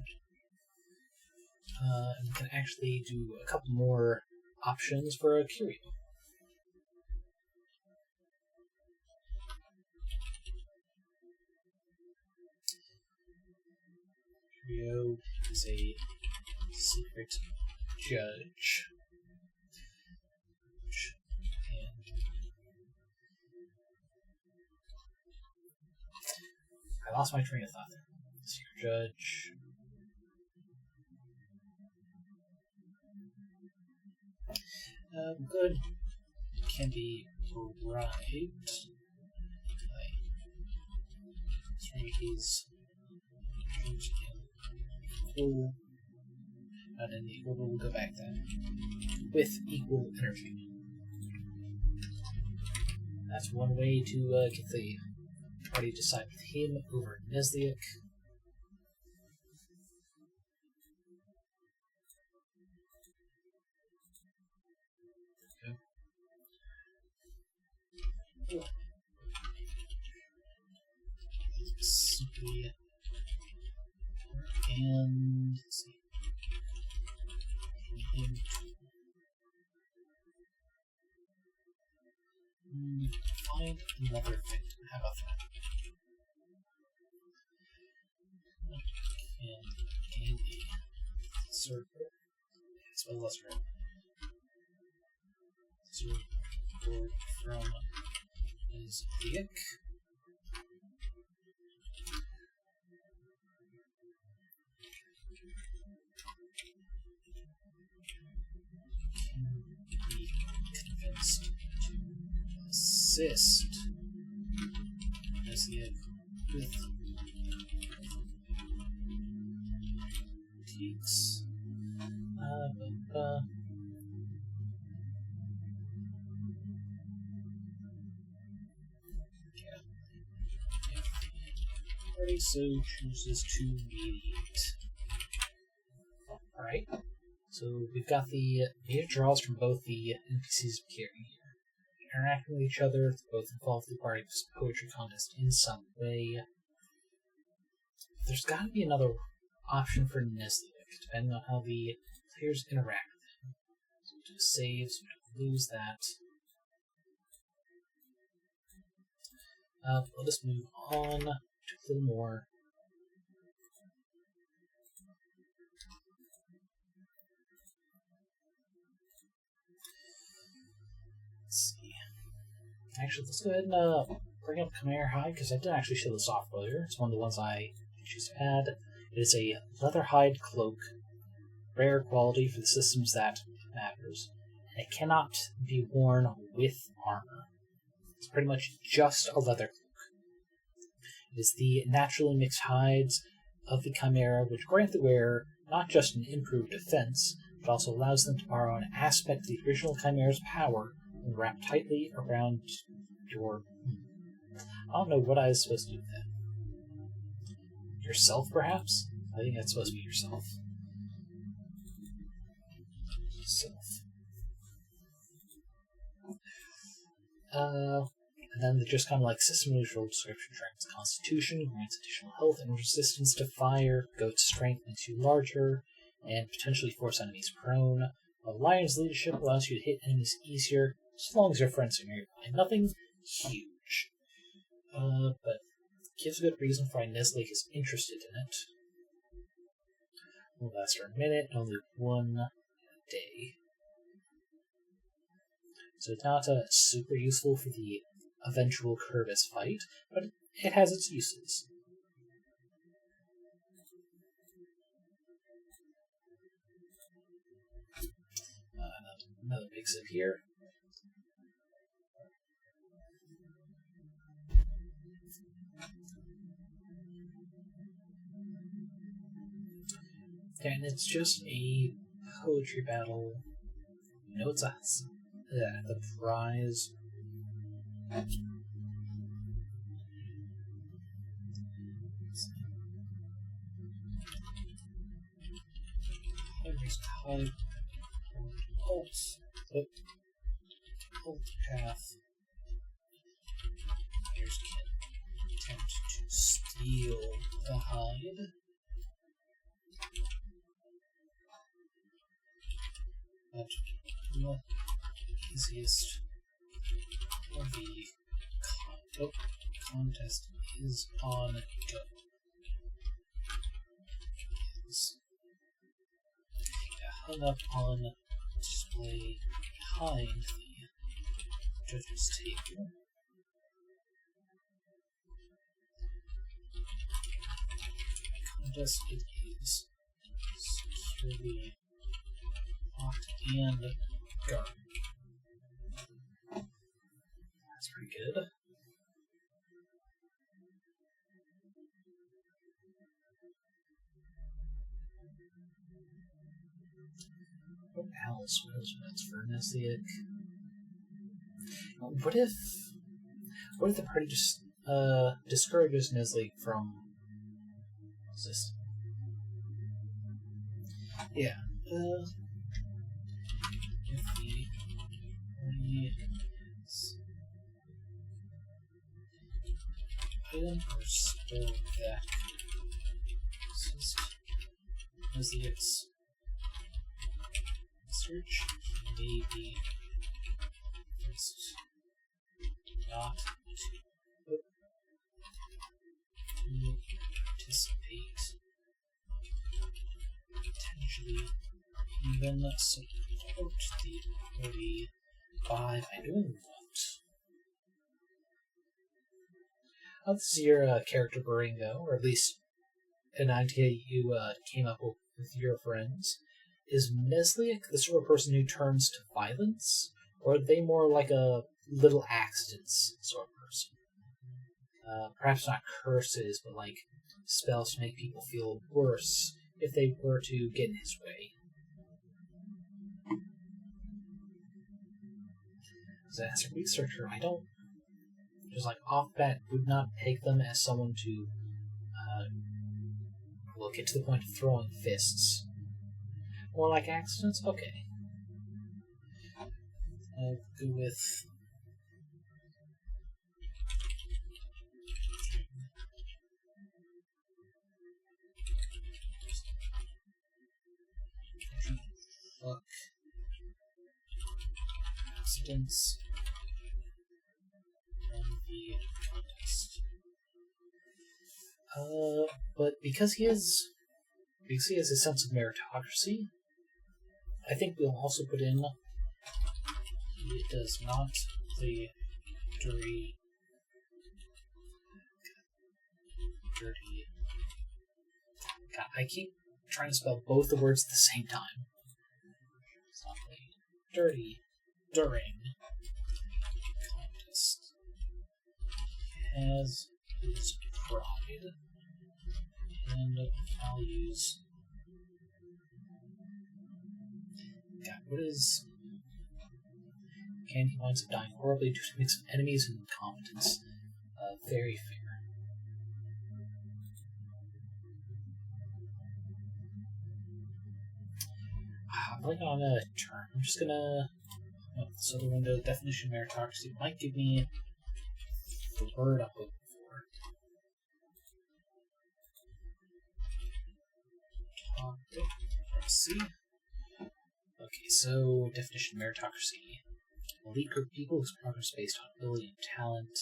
And we can actually do a couple more options for a curio. Curio is a secret judge. And I lost my train of thought there. Secret judge. Good. Can be bribed. and he's equal, not an equal, but we'll go back then, with equal energy. That's one way to get the party to side with him over Nesliak. Okay. Simply, and let's see. Find another victim. How about that? And gain a circle. Spell lesser. Circle from his dick. Can be convinced to assist Nesliak with critiques. Party so chooses to mediate. Alright, so we've got the data draws from both the NPCs we carry here. Interacting with each other, both involve the party's poetry contest in some way. There's got to be another option for Nesliak, depending on how the players interact with him. So we'll do a save, so we don't lose that. Let us move on to a little more. Let's see. Actually, let's go ahead and bring up Khmer Hide, because I didn't actually show this off earlier. It's one of the ones I choose to add. It is a leather hide cloak, rare quality for the systems that matters, and it cannot be worn with armor. It's pretty much just a leather cloak. It is the naturally mixed hides of the Chimera which grant the wearer not just an improved defense, but also allows them to borrow an aspect of the original Chimera's power and wrap tightly around your... I don't know what I was supposed to do with that. Yourself, perhaps? I think that's supposed to be yourself. And then just kind of like system neutral description tracks constitution, grants additional health and resistance to fire, goat's strength makes you larger, and potentially force enemies prone. While lion's leadership allows you to hit enemies easier, as long as your friends are nearby. Nothing huge. But gives a good reason for why Nesliak is interested in it. Will last for a minute, only one day. So it's not super useful for the eventual Curvis fight, but it has its uses. Another big zip here. And it's just a poetry battle. You know, it's the prize. Alt path. Players can attempt to steal the hide. But the easiest of the contest is on go. Hung up on display behind the judge's table. Contest it is securely locked and guarded. That's pretty good. What else? What else for Nesliak? What if the party just discourages Nesliak from what's this? Yeah. If the party item or spell that Nesliak's search may be not to participate, potentially even support the party by doing what? This is your character Boorango, or at least an idea you came up with your friends. Is Nesliak the sort of person who turns to violence, or are they more like a little accidents sort of person? Perhaps not curses, but like spells to make people feel worse if they were to get in his way. So as a researcher, I don't just like off bat would not take them as someone to get to the point of throwing fists. More like accidents? Okay. I'll go with fuck accidents on the contest. But because he has a sense of meritocracy, I think we'll also put in he does not play dirty. God, I keep trying to spell both the words at the same time. It's not play dirty during contest. Has his pride and values. God, what is... He winds up dying horribly due to a mix of enemies and incompetence. Very fair. I'm blanking on a term. I'm just gonna... this other window, definition of meritocracy, might give me the word I'm looking for. Meritocracy. Okay, so definition of meritocracy. Elite group of people whose progress is based on ability and talent.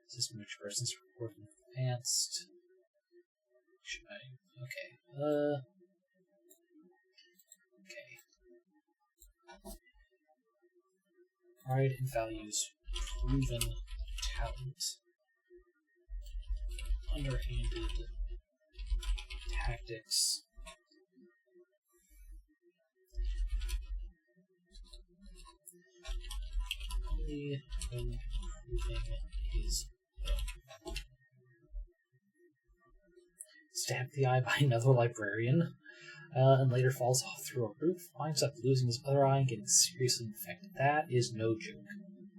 System in which persons are reported and advanced. Should I? Okay. Okay. Pride and values. Proven talent. Underhanded tactics. Only when proving his own. Stabbed in the eye by another librarian, and later falls off through a roof, winds up losing his other eye and getting seriously infected. That is no joke.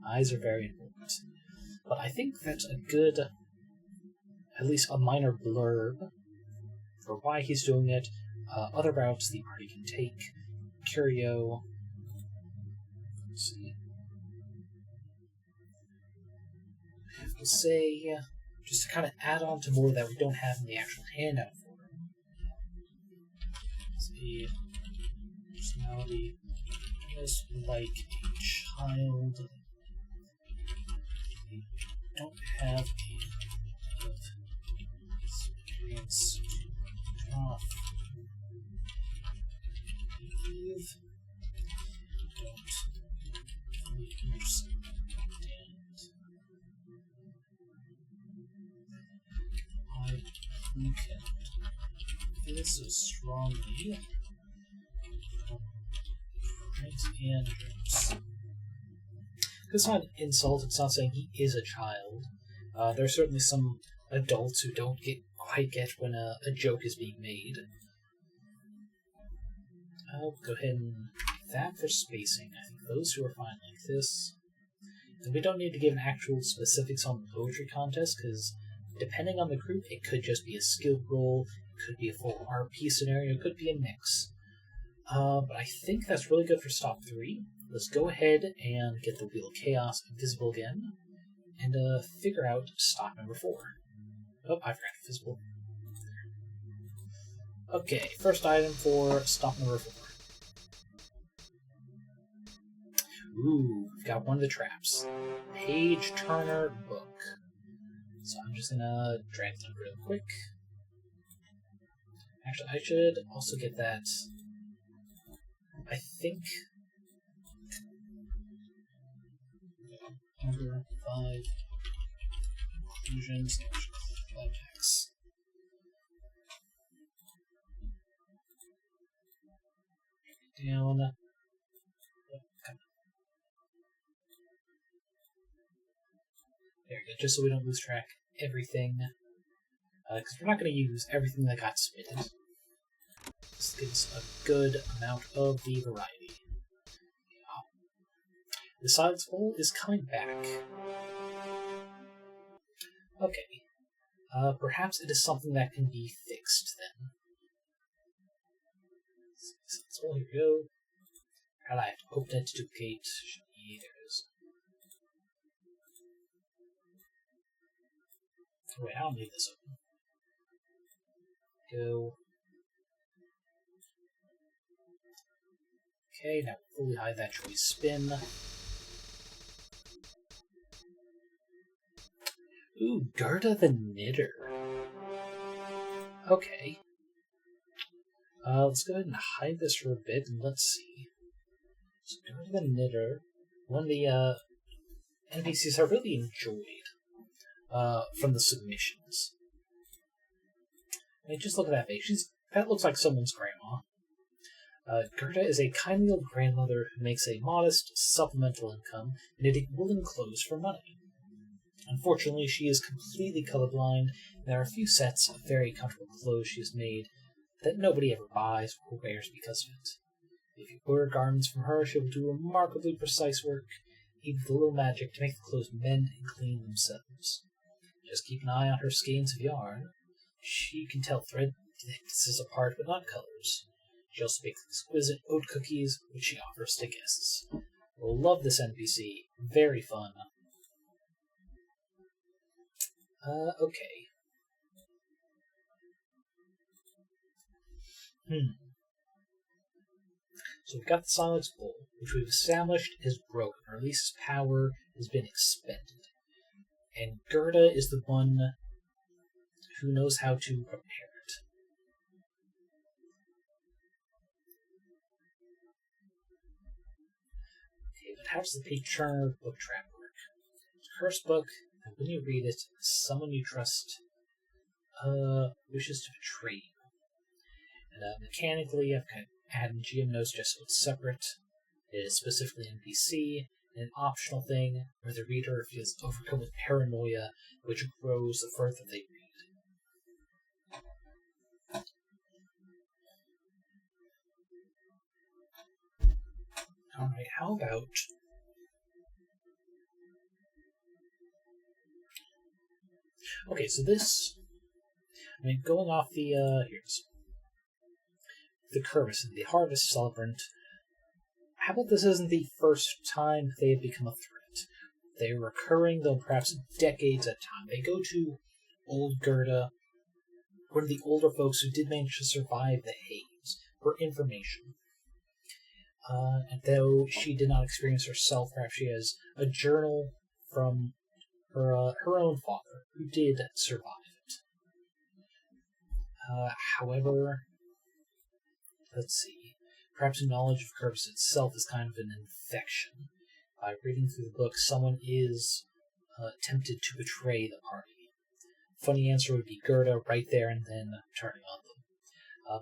Eyes are very important. But I think that's a good, at least a minor blurb for why he's doing it, other routes the party can take, curio. Let's see. We'll say, just to kind of add on to more that we don't have in the actual handout for him. See, personality is like a child. We don't have a of experience off. Believe don't fully understand. You can feel so strongly from print and dreams. It's not an insult, it's not saying he is a child. There are certainly some adults who don't quite get when a joke is being made. I'll go ahead and that for spacing. I think those two are fine like this. And we don't need to give actual specifics on the poetry contest, because depending on the group, it could just be a skill roll, it could be a full RP scenario, it could be a mix. But I think that's really good for stop 3. Let's go ahead and get the Wheel of Chaos visible again, and figure out stop number 4. Oh, I forgot visible. Okay, first item for stop number 4. Ooh, we've got one of the traps. Page Turner book. So I'm just gonna drag them real quick. Actually, I should also get that. I think number 5 conclusions climax. Down. There we go, just so we don't lose track of everything. Because we're not going to use everything that got submitted. This gives a good amount of the variety. The silence bowl is coming back. Okay. Perhaps it is something that can be fixed then. Silence bowl, here we go. I'll have to open it to duplicate. There it is. Oh, wait, I'll leave this open. Go. Okay, now fully hide that choice spin. Ooh, Gerda the Knitter. Okay. Let's go ahead and hide this for a bit, and let's see. So Gerda the Knitter, one of the NPCs I really enjoyed from the submissions. I mean, just look at that face. That looks like someone's grandma. Gerda is a kindly old grandmother who makes a modest supplemental income, knitting woolen clothes for money. Unfortunately, she is completely colorblind, and there are a few sets of very comfortable clothes she has made that nobody ever buys or wears because of it. If you order garments from her, she will do remarkably precise work, even with a little magic to make the clothes mend and clean themselves. Just keep an eye on her skeins of yarn. She can tell thread thicknesses apart, but not colors. She also bakes exquisite oat cookies, which she offers to guests. We'll love this NPC. Very fun. Okay. So we've got the Silence Bowl, which we've established is broken, or at least its power has been expended. And Gerda is the one who knows how to repair it. Okay, but how does the Page Turner book trap work? It's a cursed book, and when you read it, someone you trust wishes to betray you. And mechanically, I've kind of added GM notes just so it's separate. It is specifically NPC, and an optional thing where the reader feels overcome with paranoia, which grows the further they read. Alright, how about... Okay, so this... I mean, going off the, here's... the Curvis and the Harvest Celebrant. How about this isn't the first time they have become a threat? They're recurring, though perhaps decades at a time. They go to old Gerda, one of the older folks who did manage to survive the haze, for information. And though she did not experience herself, perhaps she has a journal from her own father, who did survive it. However, let's see, perhaps knowledge of Curvis itself is kind of an infection. By reading through the book, someone is tempted to betray the party. Funny answer would be Gerda right there and then turning on them.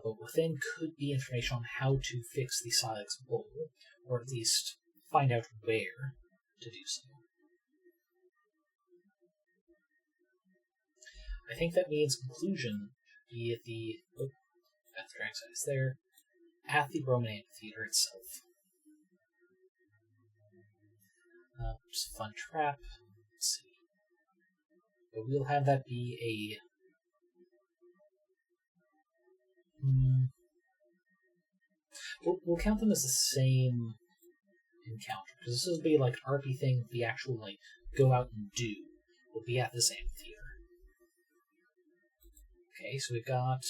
But within could be information on how to fix the Silex Bowl, or at least find out where to do so. I think that means conclusion be at the... Oh, that's the drag size there. at the Roman amphitheater itself. Just a fun trap. Let's see. But we'll have that be a... We'll count them as the same encounter, because this will be like an RP thing. The actual like go out and do will be at this amphitheater. Okay, so we've got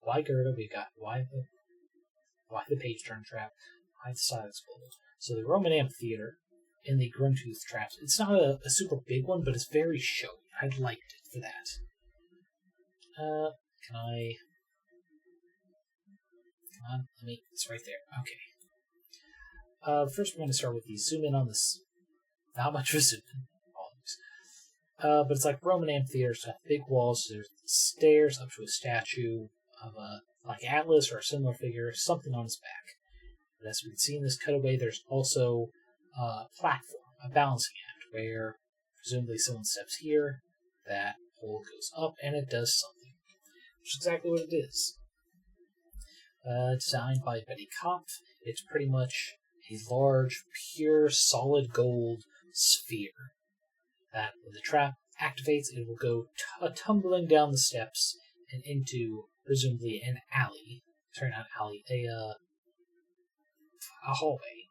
why Gerda, we've got why the page turn trap, why the silence bowl. So the Roman amphitheater and the Gruntooth traps. It's not a super big one, but it's very showy. I liked it for that. Can I? Come on, it's right there. Okay. First, we're going to start with the zoom in on this. Not much of a zoom in. But it's like Roman amphitheaters, have big walls. There's stairs up to a statue of a like Atlas or a similar figure, something on his back. But as we can see in this cutaway, there's also a platform, a balancing act, where presumably someone steps here, that pole goes up, and it does something, which is exactly what it is. Designed by Betty Kopf, it's pretty much a large, pure, solid gold sphere that, when the trap activates, it will go tumbling down the steps and into, presumably, an alley. Sorry, not alley, a hallway.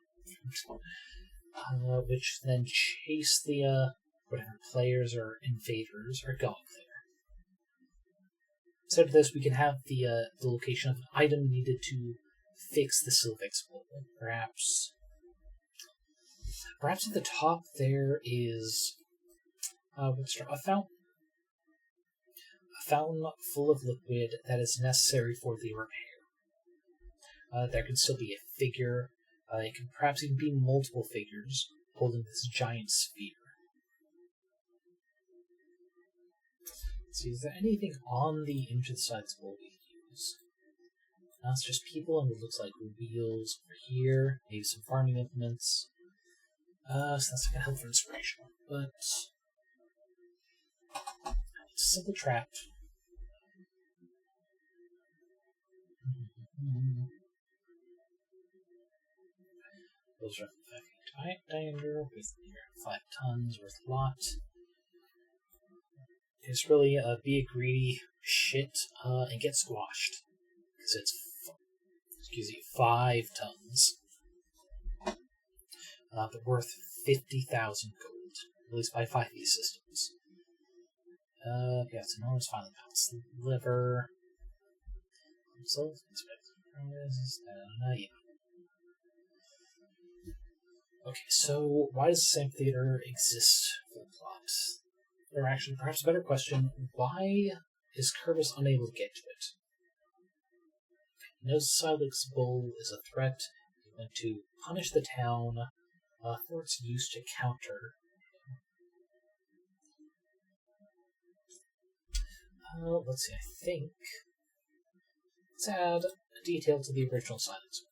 Which then chase the, whatever players or invaders are going there. Instead of this, we can have the location of an item needed to fix the Sylvex bowl. Perhaps at the top there is a fountain. A fountain full of liquid that is necessary for the repair. There can still be a figure. It can perhaps even be multiple figures holding this giant sphere. Let's see, is there anything on the image of the side of this bowl we can use? Now it's just people, and it looks like wheels over here, maybe some farming implements. So that's not going to help for inspiration. But it's a simple trap. Those are 5 feet diameter with 5 tons worth a lot. It's really be a greedy shit and get squashed, because it's 5 tons, but worth 50,000 gold, at least by 5e systems. Yeah, it's enormous finely balanced liver. Yeah. Okay, so why does the amphitheater exist for the plot? Or actually, perhaps a better question, why is Curtis unable to get to it? He knows the Silex Bull is a threat. He went to punish the town for its use to counter him. Let's see, I think... Let's add a detail to the original Silex Bull.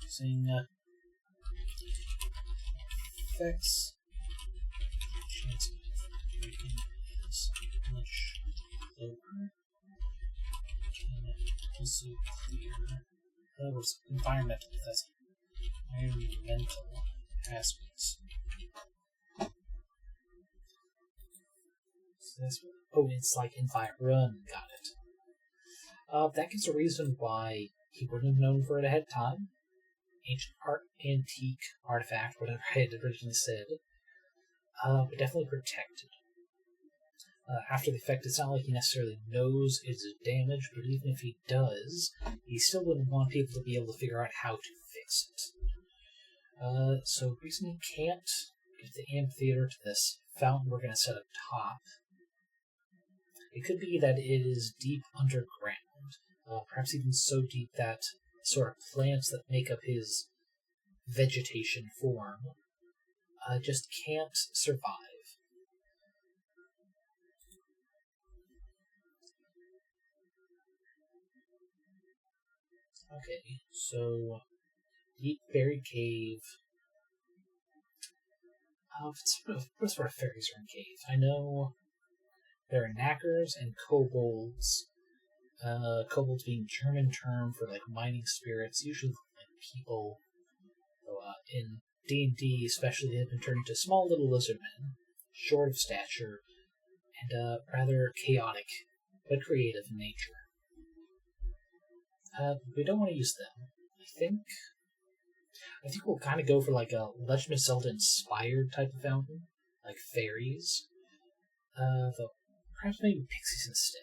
Using effects, chance of breaking is much lower. Can also clear. That was environmental. That's environmental aspects. So that's it's like environ. Got it. That gives a reason why he wouldn't have known for it ahead of time. Ancient antique artifact, whatever I had originally said, but definitely protected. After the effect, it's not like he necessarily knows it's damage, but even if he does, he still wouldn't want people to be able to figure out how to fix it. So the reason he can't get the amphitheater to this fountain we're going to set up top, it could be that it is deep underground, perhaps even so deep that sort of plants that make up his vegetation form just can't survive. Okay, so deep buried cave. What sort of fairies are in caves? I know there are knackers and kobolds. Kobolds being German term for like mining spirits, usually like people. So, in D&D, especially, they have been turned into small little lizard men, short of stature, and rather chaotic but creative in nature. We don't want to use them. I think we'll kind of go for like a Legend of Zelda inspired type of fountain, like fairies. Though perhaps maybe pixies instead.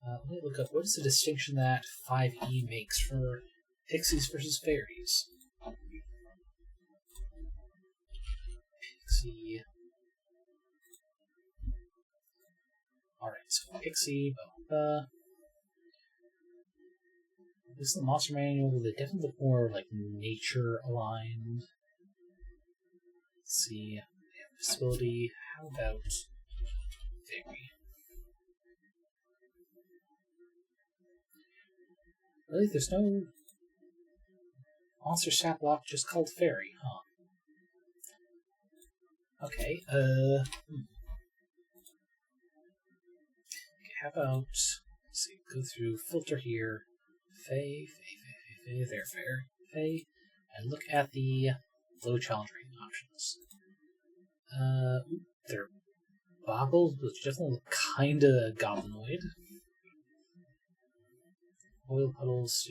Let me look up what is the distinction that 5e makes for pixies versus fairies. Pixie. Alright, so pixie, this is the monster manual. They definitely look more like nature aligned. Let's see. Visibility. How about fairy? Really? There's no monster stat block just called fairy, huh? Okay, okay, how about, let's see, go through filter here, Fae, there, Fae, and look at the low challenge rating options. They're boggled, which definitely look kinda goblinoid. Oil puddles,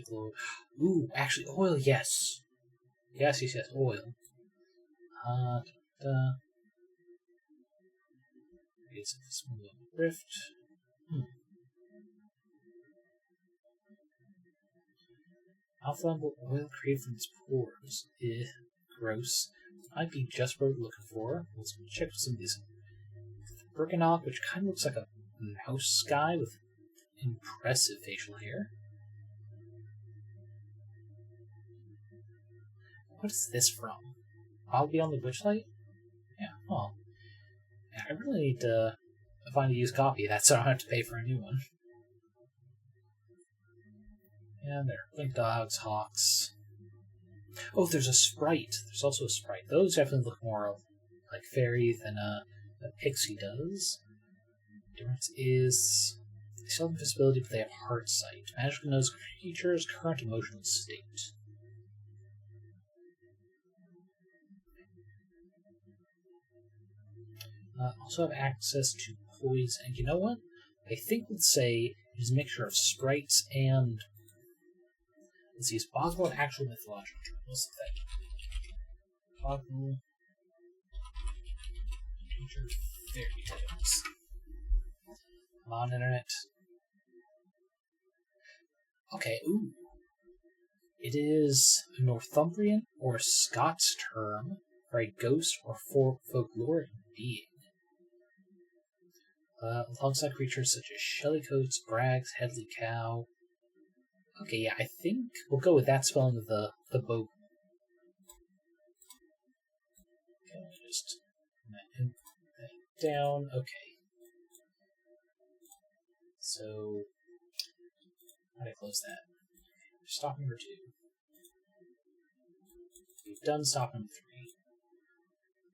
ooh, actually, oil, yes. Yes, oil. It's a smooth rift. Alpha-flammable oil created from its pores. Gross. Might be just what we're looking for. Let's check some of these. Bergenok, which kind of looks like a mouse guy with impressive facial hair. What is this from? Probably on the Witchlight? Yeah, well. Yeah, I really need to find a used copy of that so I don't have to pay for a new one. Yeah, there are blink dogs, hawks. Oh, there's a sprite. There's also a sprite. Those definitely look more like fairy than a pixie does. The difference is they still have invisibility, but they have heart sight. Magical knows creatures' current emotional state. Also have access to poison. And you know what? I think let's say it's a mixture of sprites and let's see, it's possible and actual mythological terms. What's that? Possible future fairy tales. Come on, internet. Okay, ooh. It is a Northumbrian or Scots term for a ghost or folkloric being. Alongside creatures such as shellycoats, brags, headley cow. Okay, yeah, I think we'll go with that spelling of the boat. Okay, just down. Okay. So, how do I close that? Stop number 2. We've done stop number 3.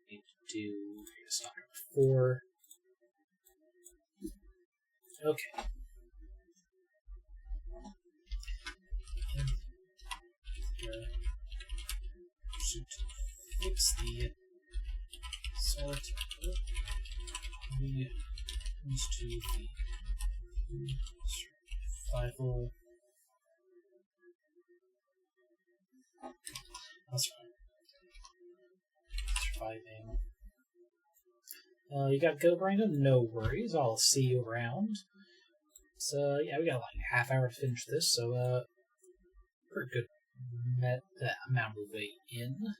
We need to do stop number 4. Okay. To fix the sort we comes to the survival. That's right. Surviving. You gotta go, Boorango? No worries, I'll see you around. So, yeah, we got like a half hour to finish this, so, we're a good amount of the way in.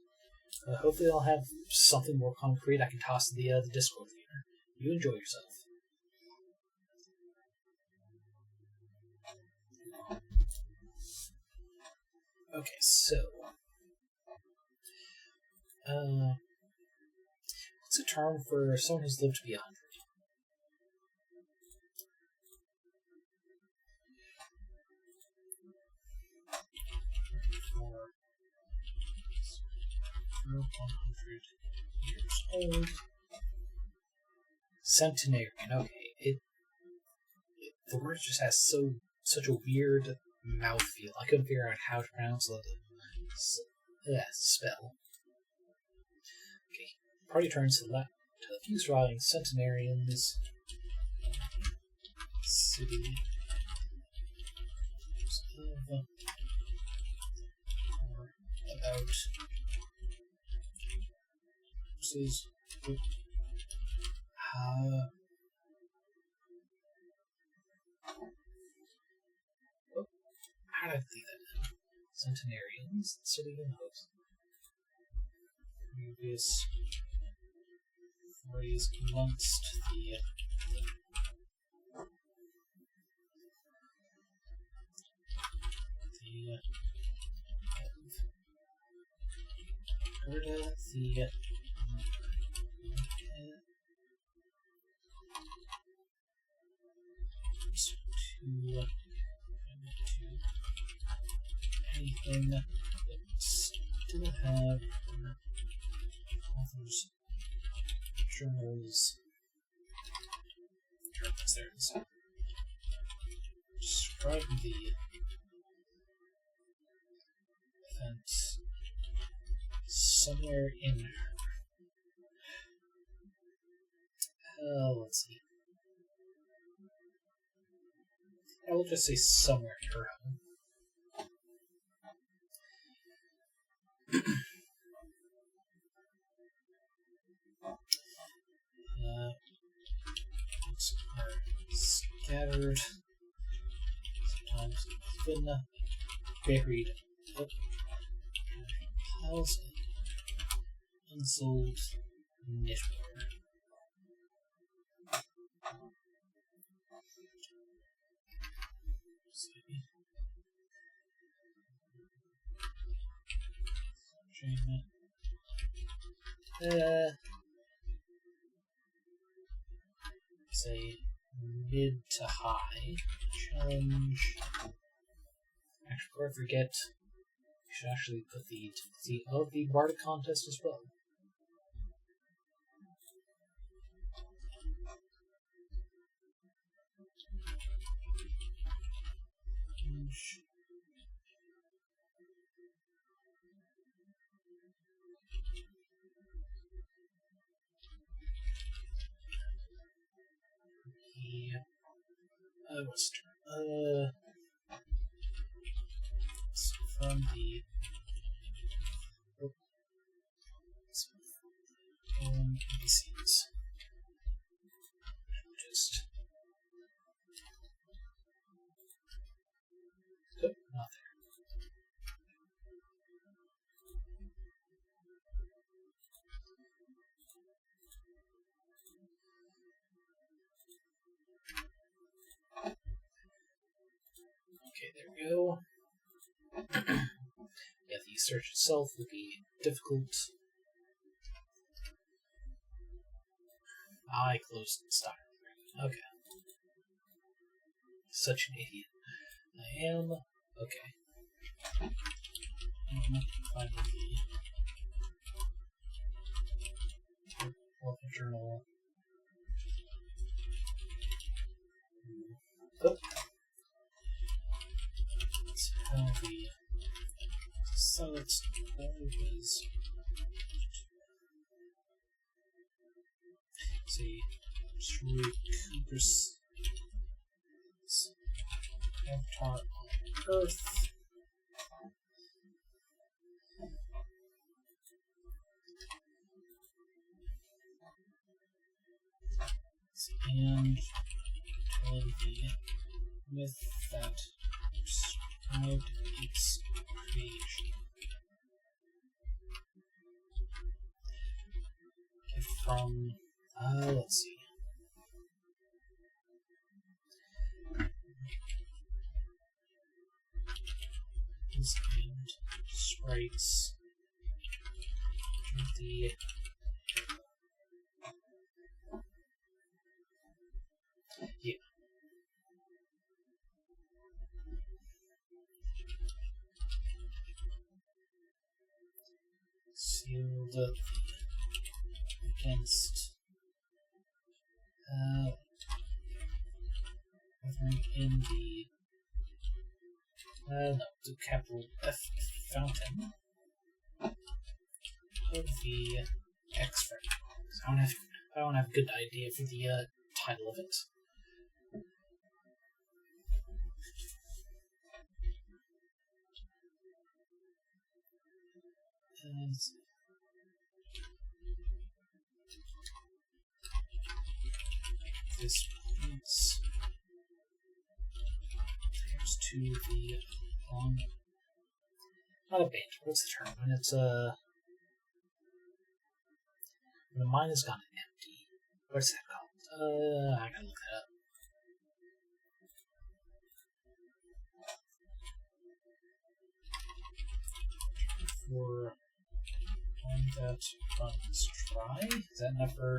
Hopefully I'll have something more concrete I can toss to the Discord later. You enjoy yourself. Okay, so... what's a term for someone who's lived to be 100? For 100 years old. Centenarian. Okay, the word just has such a weird mouthfeel. I couldn't figure out how to pronounce the spell. Okay, party turns to the few surviving centenarians. City of or about versus how did I leave that in? Centenarians, city and host. Previous phrase amongst the Herda, the to anything that still have authors, journals, there it is. Describe the event somewhere in her. Let's see. I will just say somewhere in her home. Books are scattered, sometimes even buried up piles of unsold knitwear. Say mid to high challenge. Actually, before I forget, we should actually put the difficulty of the Bardic contest as well. What's from the NPCs. Just not there. Okay, there we go. Yeah, the search itself will be difficult. I closed the style. Okay. Such an idiot. I am. Okay. Find the welcome journal. Oh. Let's have the summits always. See, Cooper's avatar on Earth. And tell the myth that described its creation. Okay, from let's see. And sprites the yeah. Sealed against covering in the the capital F fountain of the X framework. I don't have a good idea for the title of it. This points to the long. Not a band. What's the term when it's when the mine has gone empty? What's that called? I gotta look that up. For one that runs dry. Is that enough for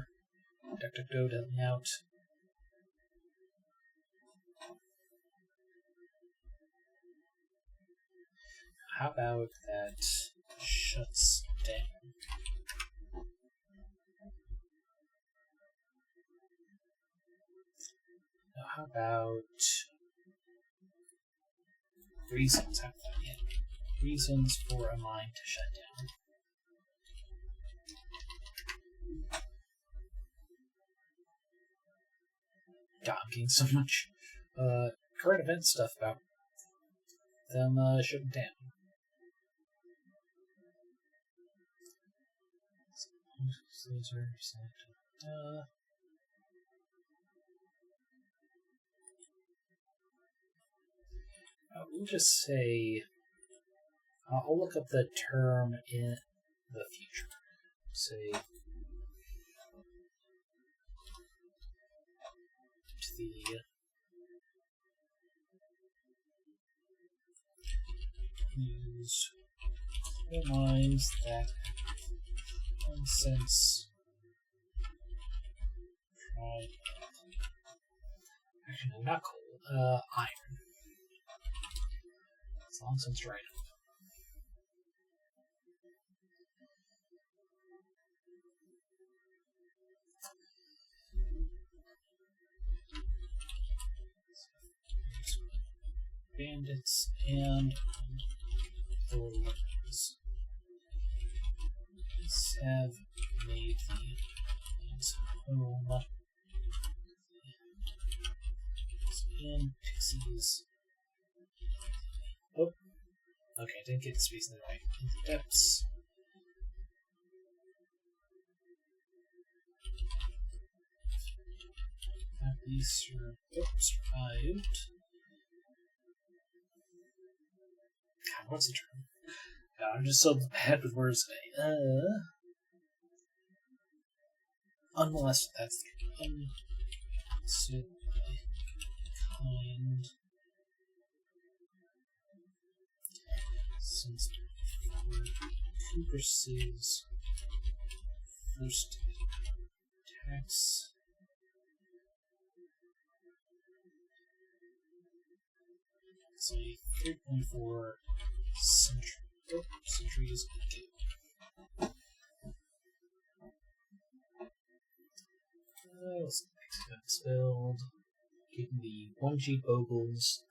DuckDuckGo to help me out? How about that shuts down? Now, how about reasons? How about that? Yeah. Reasons for a mine to shut down. God, I'm getting so much current event stuff about them shutting down. We'll just say I'll look up the term in the future. Say the use coal mines that nonsense tried. Actually, no, not coal. Iron. It's long since dried up. Bandits and bulls have made the home and pixies. Oh, okay, didn't get the space in the right. In the depths. Happily survived. God, what's the term? God, I'm just so bad with words today. Unmolested, that's the unmolested kind. Since Cooper's first attacks. It's a 3.4 centuries ago. Let's get spelled. Keeping the 1G Bogles.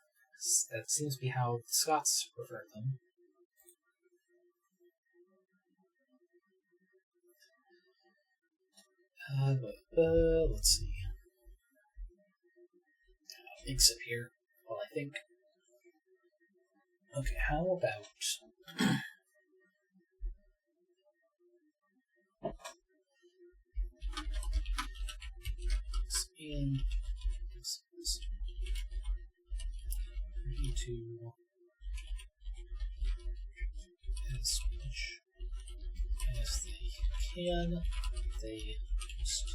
That seems to be how the Scots prefer them. Let's see. Big sip here. Well, I think. Okay, how about in this is to as much as they can. They just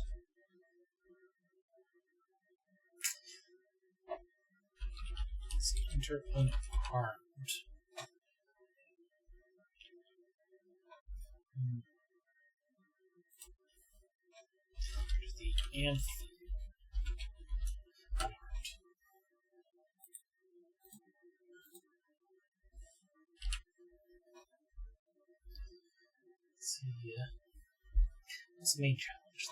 enter unharmed. The amphi unharmed. Let's see. What's the main challenge?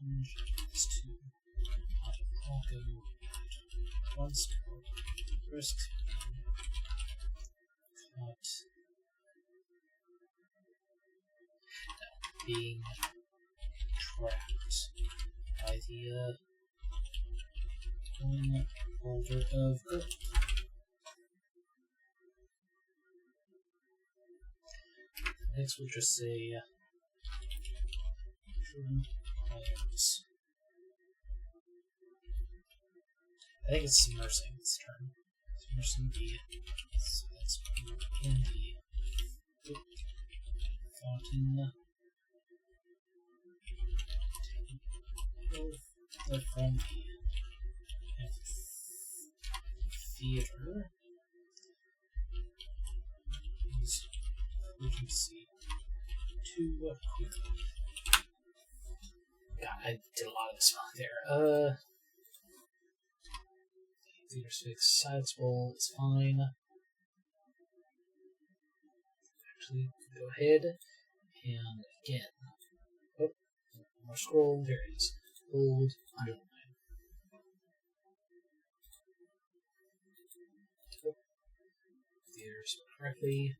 change this to Boorango at once for risk cut being trapped by the one holder of gold. Next we'll just say players. I think it's submersing this term. Submersing the so that's in the fountain from the theater is urgency too quickly. God, I did a lot of this there. Theater fix sileable is fine. Actually, go ahead and again. Oh, more scroll. There it is. Bold, underline. Oh, theater spelled correctly.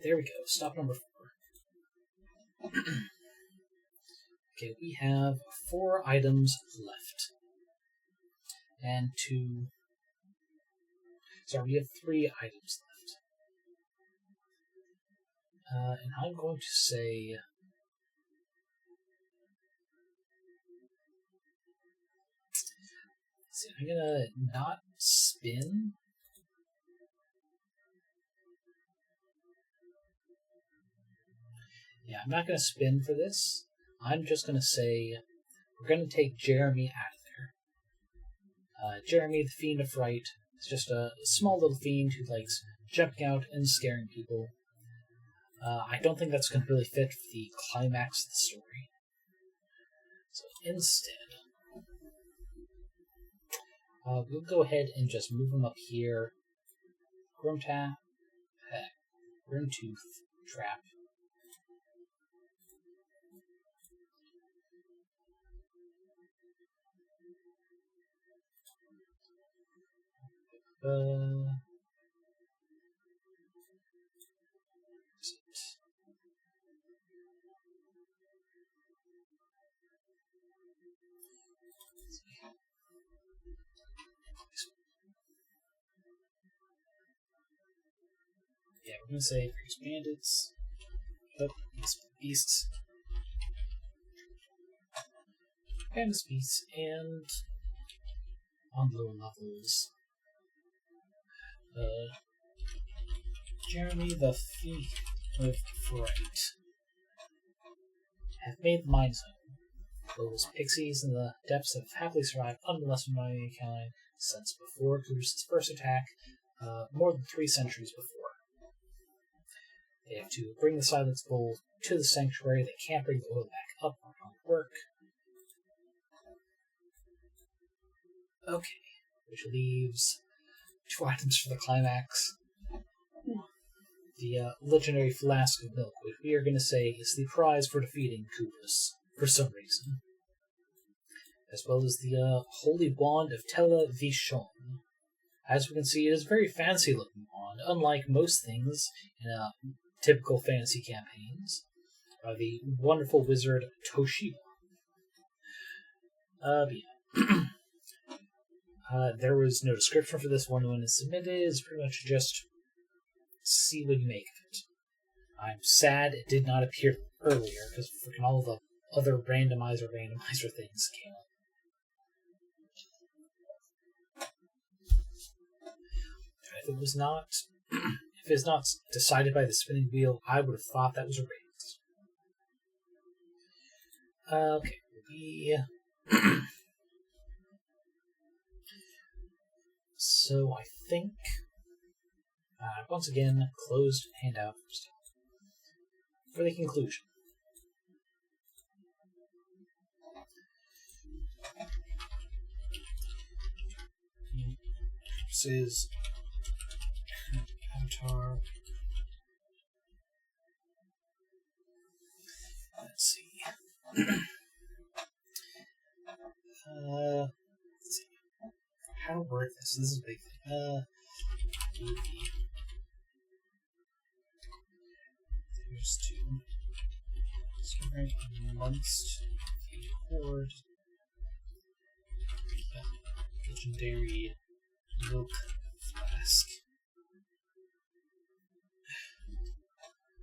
There we go. Stop number 4. Okay, we have 4 items left. And 2. Sorry, we have 3 items left. And I'm going to say. Let's see, I'm gonna not spin. Yeah, I'm not gonna spin for this. I'm just gonna say we're gonna take Jeremy out of there. Jeremy, the Fiend of Fright, is just a small little fiend who likes jumping out and scaring people. I don't think that's going to really fit for the climax of the story. So instead, we'll go ahead and just move him up here. Grimtooth Trap. Yeah, we're gonna say Grease Bandits. Oh, Beasts. Bandits, Beasts, and on lower levels. Jeremy the Fiend of Fright have made the Mind Zone. Those pixies in the depths have happily survived unmolested by mankind since before Groos's first attack, more than 3 centuries before. They have to bring the Silence Bowl to the sanctuary. They can't bring the oil back up or it won't work. Okay, which leaves 2 items for the climax. The legendary flask of milk, which we are going to say is the prize for defeating Koopas, for some reason. As well as the Holy Wand of Tela Vishon. As we can see, it is a very fancy-looking wand, unlike most things in typical fantasy campaigns. The wonderful wizard Toshiba. But yeah. There was no description for this one when it's submitted. It's pretty much just see what you make of it. I'm sad it did not appear earlier, because freaking all the other randomizer things came up. If it was not, if it's not decided by the spinning wheel, I would have thought that was a raise. Okay, so I think once again closed handout for the conclusion. This is Avatar. Let's see. Let's see. How to word this? This is a big thing. There's two. So right amongst the horde. Legendary milk flask.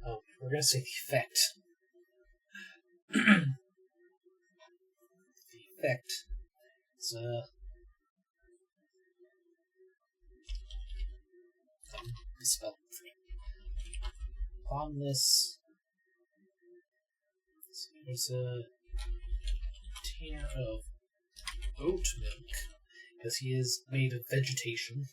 Oh, we're gonna say the effect. The effect is spelled on this. So there's a container of oat milk, because he is made of vegetation.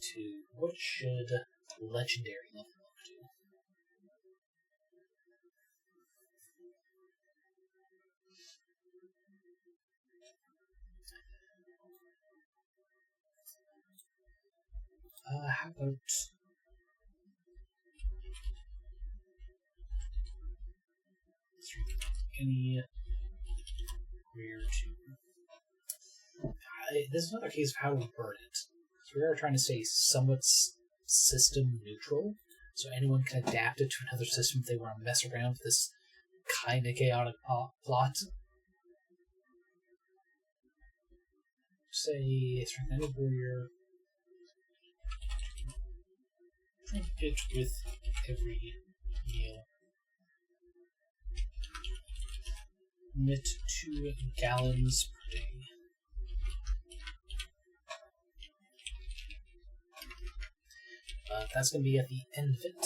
To what should legendary level up to? How about any rare to? This is another case of how to word it. So we are trying to say somewhat system neutral, so anyone can adapt it to another system if they want to mess around with this kind of chaotic plot. Say, strength any warrior. Drink it with every meal. Limit 2 gallons per day. That's going to be at the end of it.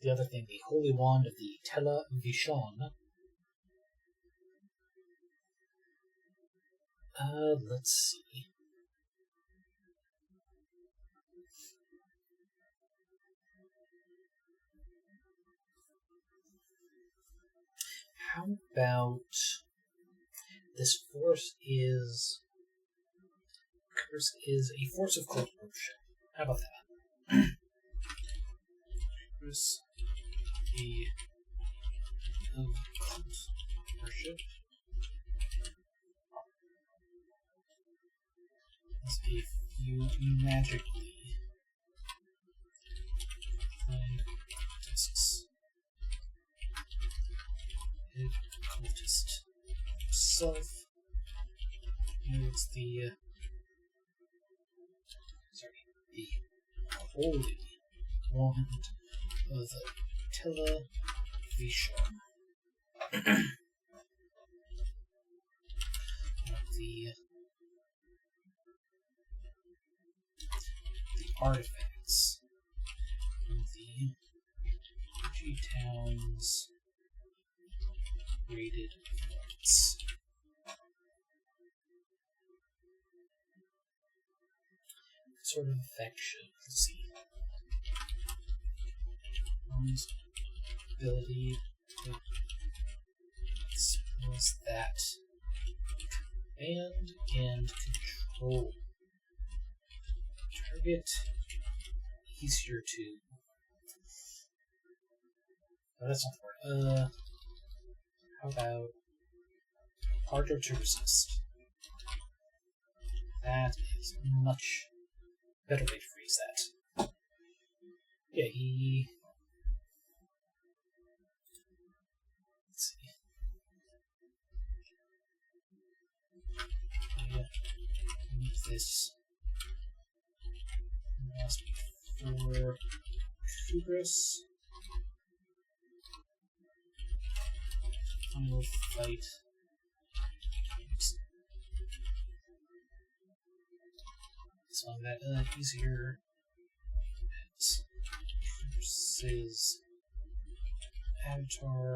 The other thing, the Holy Wand of the Tela Vishon. Let's see. How about this force is a force of cult worship. How about that? Curse of cult worship. If you magically find cultists, cultist himself uses the Holy Wand of the Tela Vishon. the artifacts of the G-Town's rated points. Sort of affection. Let's see. One's ability to expose that command and control. Target easier to. Oh, that's not the word. How about harder to resist? That is much better way to phrase that. Yeah, let's see. Make this last for Kubris. Final fight. So that easier versus Avatar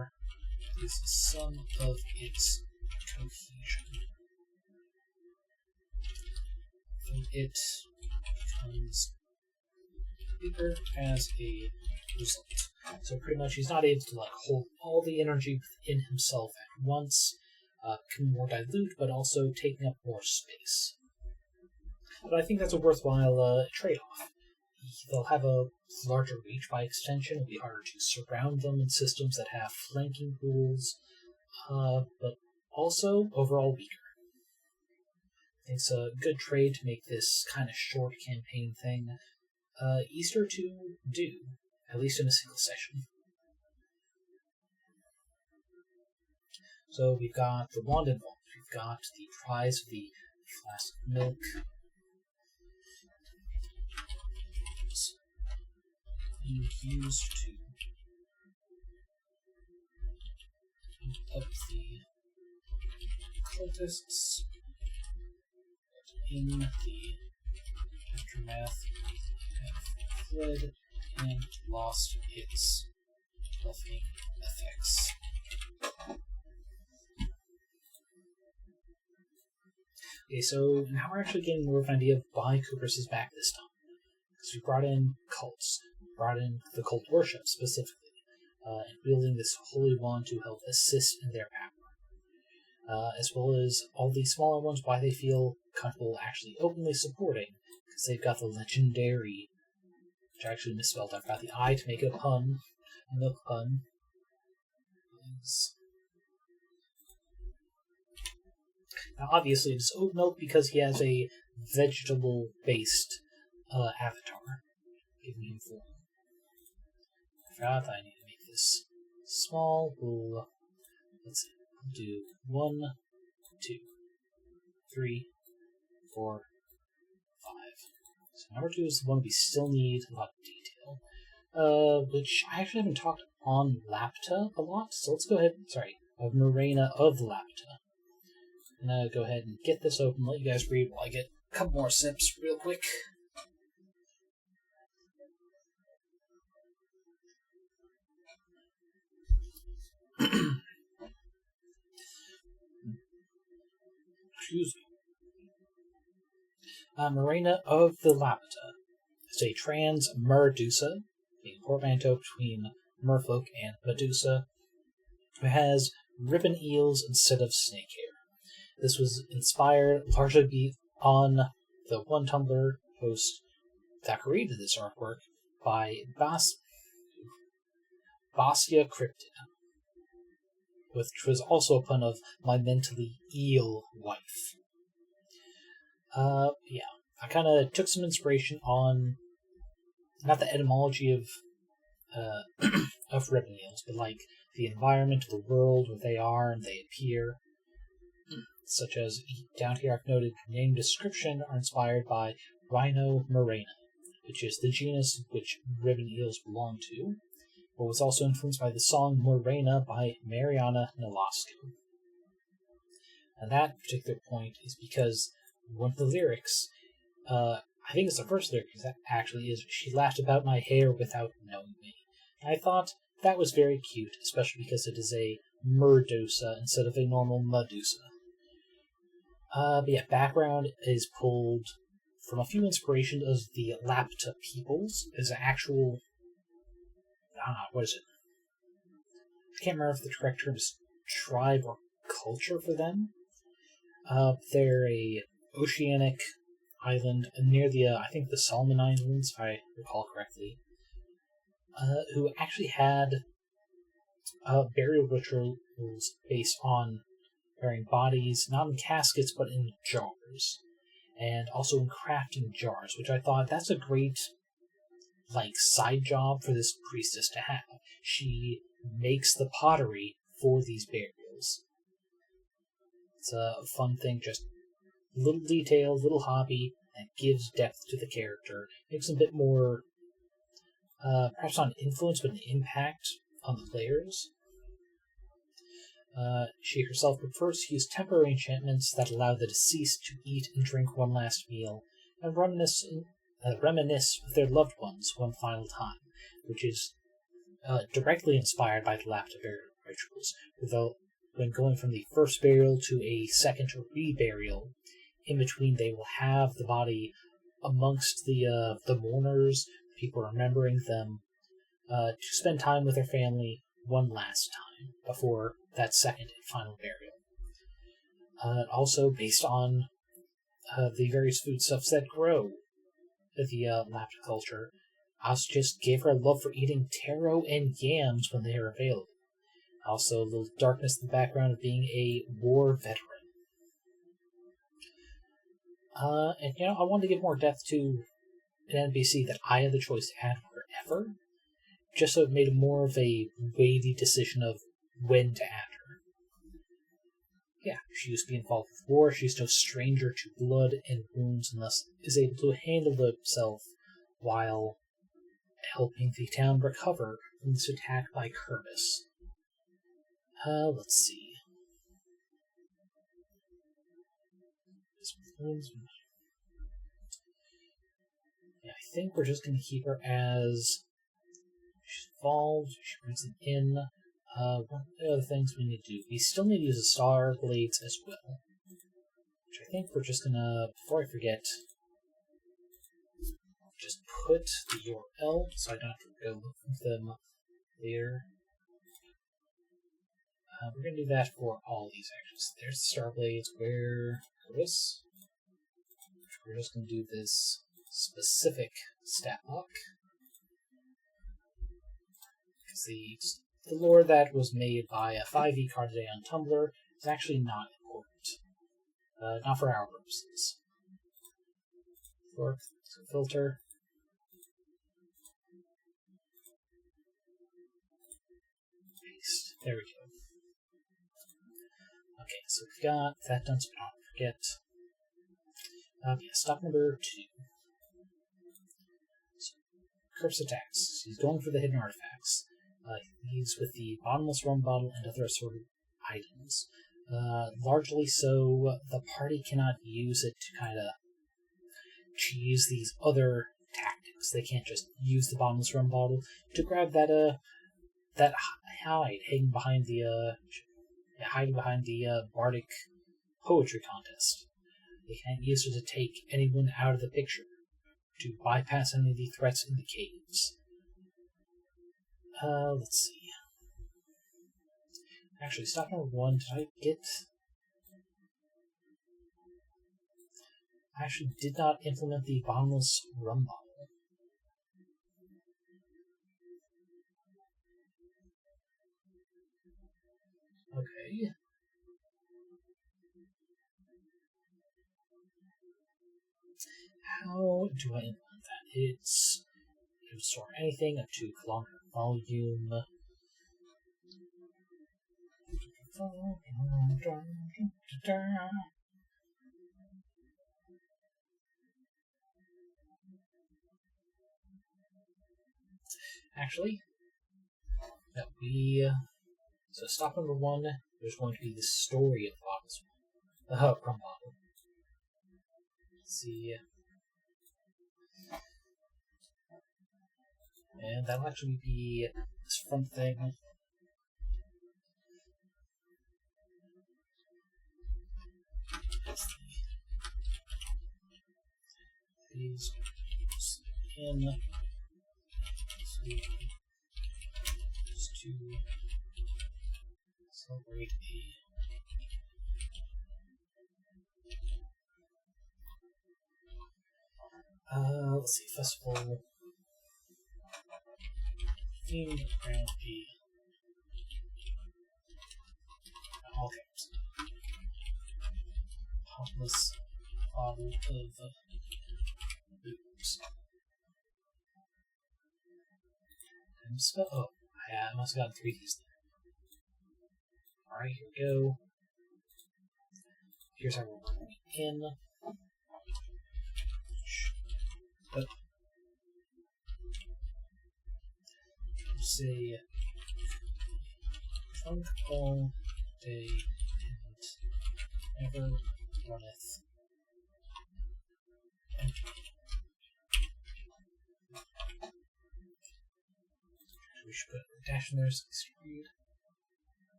is the sum of its cohesion. So it becomes bigger as a result. So pretty much he's not able to hold all the energy within himself at once, become more dilute, but also taking up more space. But I think that's a worthwhile trade-off. they'll have a larger reach by extension. It'll be harder to surround them in systems that have flanking pools, but also overall weaker. I think it's a good trade to make this kind of short campaign thing easier to do, at least in a single session. So we've got the wand involved, we've got the prize of the flask of milk, being used to beat up the cultists, but in the aftermath have fled and lost its buffing effects. Okay, so now we're actually getting more of an idea of why Kupris is back this time. Because we brought in cults, brought in the cult worship specifically, and wielding this holy wand to help assist in their power. As well as all these smaller ones, why they feel comfortable actually openly supporting, because they've got the legendary, which I actually misspelled, I've got the I to make it a pun, a milk pun. Now, obviously, it's oat milk because he has a vegetable-based avatar giving him form. I forgot that I need to make this small. Let's do 1, 2, 3, 4, 5. So number 2 is the one we still need a lot of detail, which I actually haven't talked on Lapta a lot. So let's go ahead. Of Morena of Lapta. I'm going to go ahead and get this open, let you guys read while I get a couple more sips real quick. Excuse me. Morena of the Lapta is a trans Medusa, a portmanteau between merfolk and Medusa, who has ribbon eels instead of snake hair. This was inspired largely on the one Tumblr post that created this artwork by Basia Cryptid, which was also a pun of my mentally eel wife. I kind of took some inspiration on not the etymology of ribbon eels, but like the environment of the world where they are and they appear. Such as down here I've noted name description are inspired by Rhino Morena, which is the genus which ribbon eels belong to, but was also influenced by the song Morena by Mariana Nolasco. And that particular point is because one of the lyrics, I think it's the first lyric that actually is, she laughed about my hair without knowing me. And I thought that was very cute, especially because it is a Medusa instead of a normal Medusa. Background is pulled from a few inspirations of the Lapta peoples. There's an actual, what is it? I can't remember if the correct term is tribe or culture for them. They're a oceanic island near I think the Solomon Islands, if I recall correctly, who actually had burial rituals based on burying bodies, not in caskets, but in jars. And also in crafting jars, which I thought that's a great, side job for this priestess to have. She makes the pottery for these burials. It's a fun thing, just little detail, little hobby, that gives depth to the character. Makes them a bit more, perhaps not an influence, but an impact on the players. She herself prefers to use temporary enchantments that allow the deceased to eat and drink one last meal, and reminisce with their loved ones one final time, which is directly inspired by the Lapta burial rituals. When going from the first burial to a second reburial, in between they will have the body amongst the mourners, people remembering them, to spend time with their family one last time before that second and final burial. Also based on the various foodstuffs that grow lapta culture. Also just gave her a love for eating taro and yams when they are available. Also, a little darkness in the background of being a war veteran. And I wanted to give more depth to an NPC that I had the choice to add wherever, just so it made more of a weighty decision of when to add her. Yeah, she used to be involved with war, she's no stranger to blood and wounds, and thus is able to handle herself while helping the town recover from this attack by Kermis. Let's see. Yeah, I think we're just going to keep her as she's involved, she brings them in. One of the other things we need to do, we still need to use the Star Blades as well. Which I think we're just going to, before I forget, just put the URL so I don't have to go look for them later. We're going to do that for all these actions. There's the Star Blades, where this. We're just going to do this specific stat block. Because the lore that was made by a 5e card today on Tumblr is actually not important. Not for our purposes. Filter. Paste. There we go. Okay, so we've got that done, so we don't forget. Stop number 2. So, Curse attacks. He's going for the hidden artifacts. He's with the bottomless rum bottle and other assorted items. Largely so, the party cannot use it to kind of cheese these other tactics. They can't just use the bottomless rum bottle to grab that hide hiding behind the bardic poetry contest. They can't use it to take anyone out of the picture, to bypass any of the threats in the caves. Let's see. Actually, stop number 1, did I get... I actually did not implement the bottomless rum bottle. Okay. How do I implement that? It's to store anything up to kilometer volume. Actually, that so stop number 1. There's going to be the story of the bottles. Rum bottle. Let's see. And that'll actually be this front thing. These in to celebrate let's see, festival themed around all games. Popless bottle of booze. Oh, I must have gotten 3 Ds there. Alright, here we go. Here's how we're going in. Say drunk all day and never runneth empty. We should put a dash in there so we can read.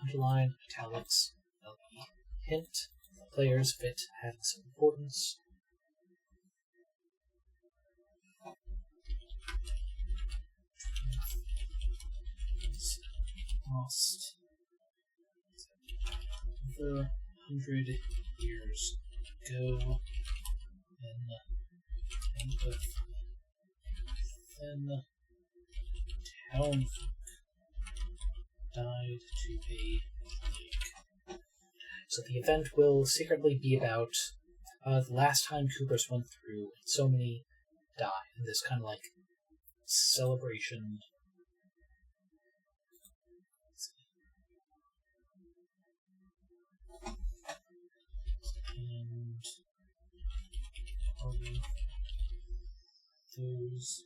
Underline, italics, LE. Hint. Players fit have some importance. Lost. over 100 years ago, in then town died to a plague. So the event will secretly be about the last time Coopers went through, and so many died in this kind of like celebration. And those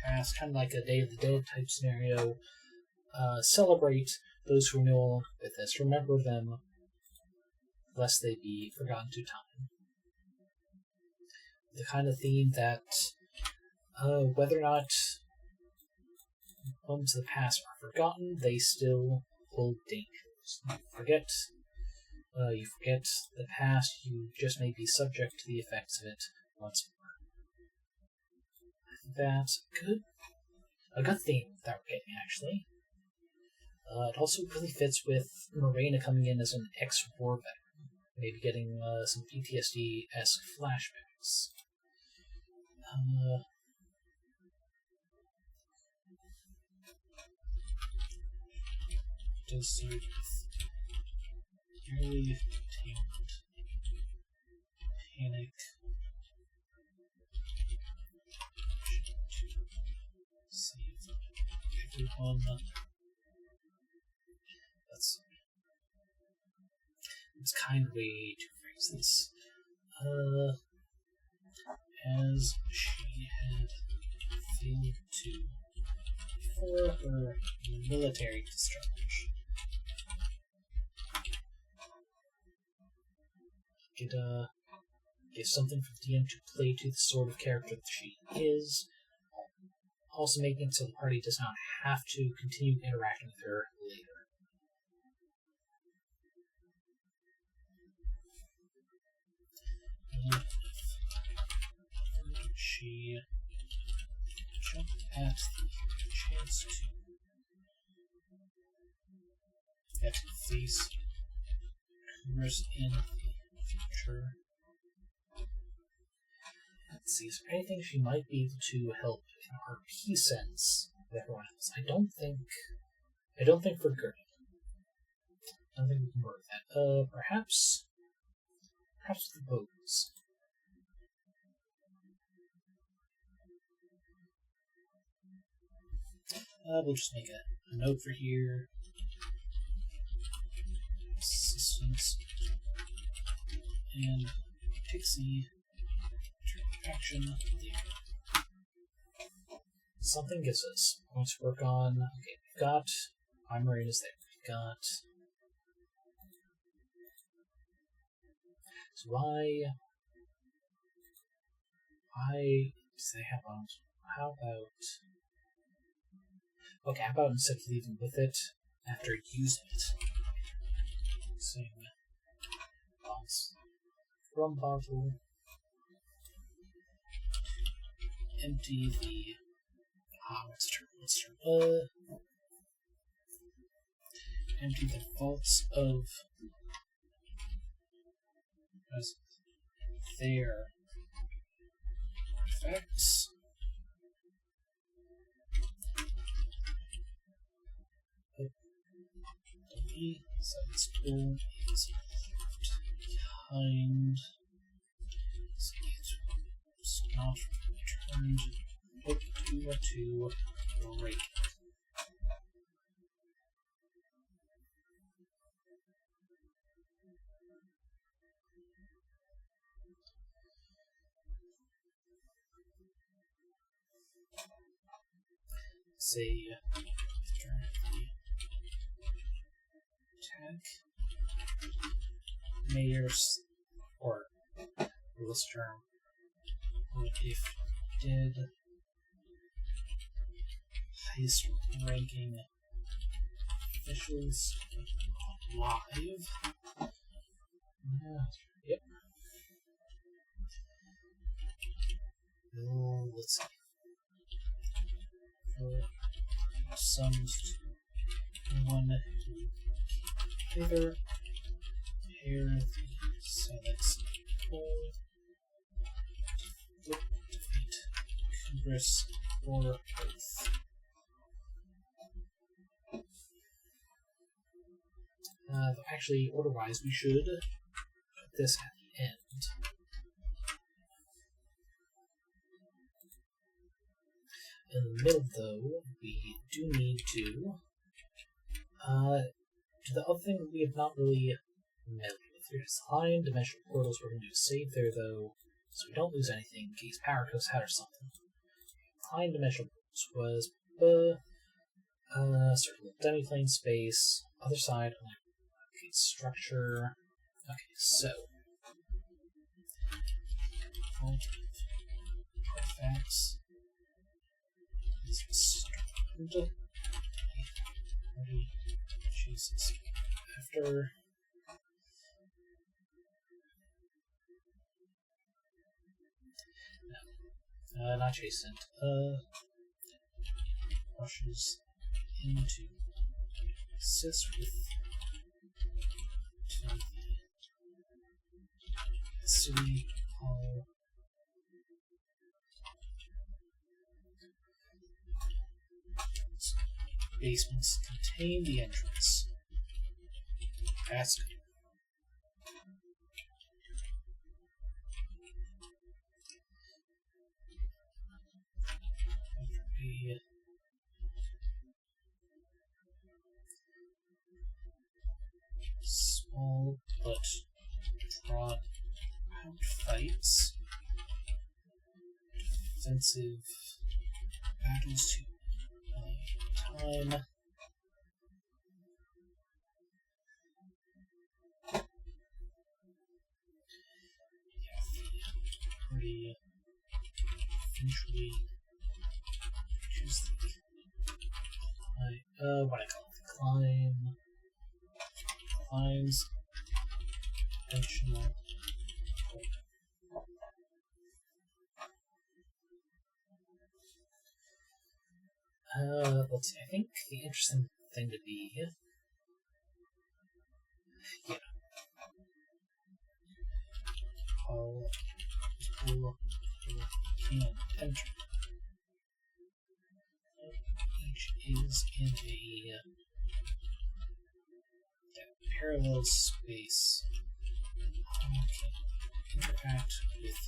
past, kind of like a Day of the Dead type scenario. Celebrate those who are no longer with us. Remember them, lest they be forgotten to time. The kind of theme that, whether or not moments of the past are forgotten, they still hold dangers. You forget the past, you just may be subject to the effects of it once more. I think that's a good theme that we're getting, actually. It also really fits with Morena coming in as an ex-war veteran, maybe getting some PTSD-esque flashbacks. Does start with nearly tamed panic to save everyone. It's kind of way to phrase this. As she had failed to before her military discharge. Give something for the DM to play to the sort of character that she is, also making it so the party does not have to continue interacting with her later. She jumped at the chance to face Coopers in the future. Let's see, is there anything she might be able to help in her peace sense with everyone else? I don't think for good. I don't think we can work with that. Perhaps the bows. We'll just make a note for here. Assistance and Pixie action later. Something gives us points to work on. Okay, we've got Marina's there. We've got. So why say how about okay, how about instead of leaving with it, after using it, using bombs from bottle, empty the empty the vaults of their effects. So its tool is behind, so it's not returned to break. Say after the attack, Mayors or Lister, or if dead, highest ranking officials alive. Yep. Let's see. For sums one who either pair the Silex Pole, defeat Kubris, or both. Actually, order-wise, we should put this at the end. In the middle, though, we do need to do the other thing we have not really met with. There's high dimensional portals. We're going to do a save there, though, so we don't lose anything in case power goes out or something. High dimensional portals was circle demiplane space, other side, okay, structure. Okay, so artifacts is stored. Jesus. After no, not adjacent. Rushes into assists with to the city hall. Basements contain the entrance. That's good. Small but drawn out fights. Defensive battles to time. Pretty eventually choose the what I call it, climbs dimensional. Let's see, I think the interesting thing to be how people can enter. Each is in a parallel space. Can interact with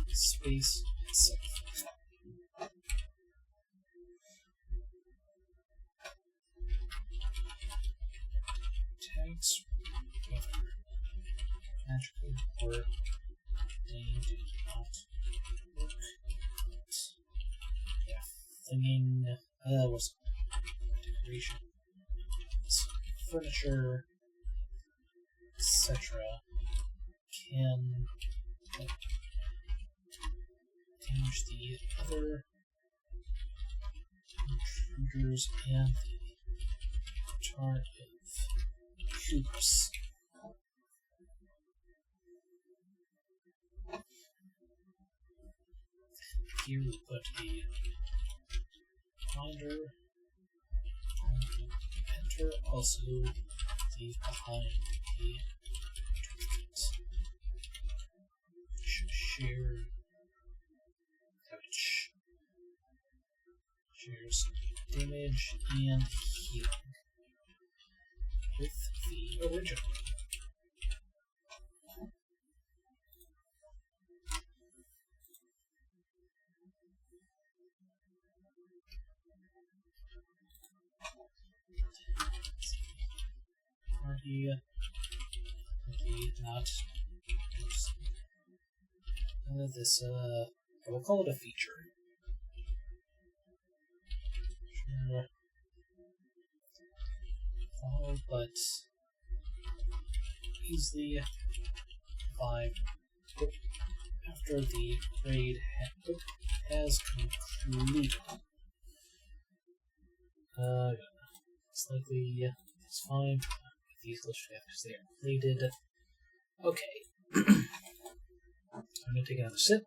space itself. Tags, whether magical or they do not work. Yeah, flinging, what's decoration, furniture, etc. can damage the other intruders and the chart of hubris. Here we put a binder on the enter, also leave behind a toolkit. Share, which shares damage and healing with the original. Party not this I will call it a feature. Sure. Follow, but easily vibe after the raid has concluded. Slightly, it's fine. These glitch factors they are completed. Okay. I'm going to take another sip,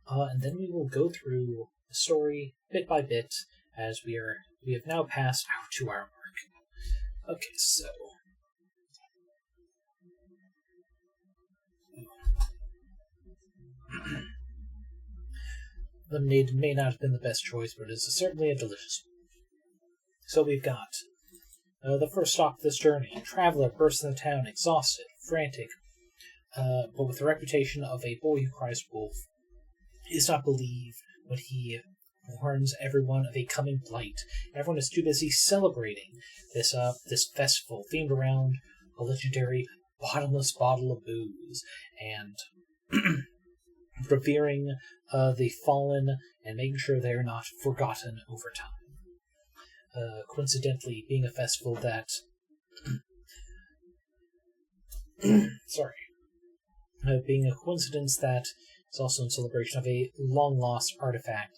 and then we will go through the story bit by bit as we have now passed our 2-hour mark. Okay, so Lemonade may not have been the best choice, but it is certainly a delicious one. So we've got the first stop of this journey. A traveler bursts into town, exhausted, frantic, but with the reputation of a boy who cries wolf. He is not believed when he warns everyone of a coming blight. Everyone is too busy celebrating this festival themed around a legendary bottomless bottle of booze and revering the fallen and making sure they are not forgotten over time. Coincidentally, being a festival that being a coincidence that is also in celebration of a long-lost artifact,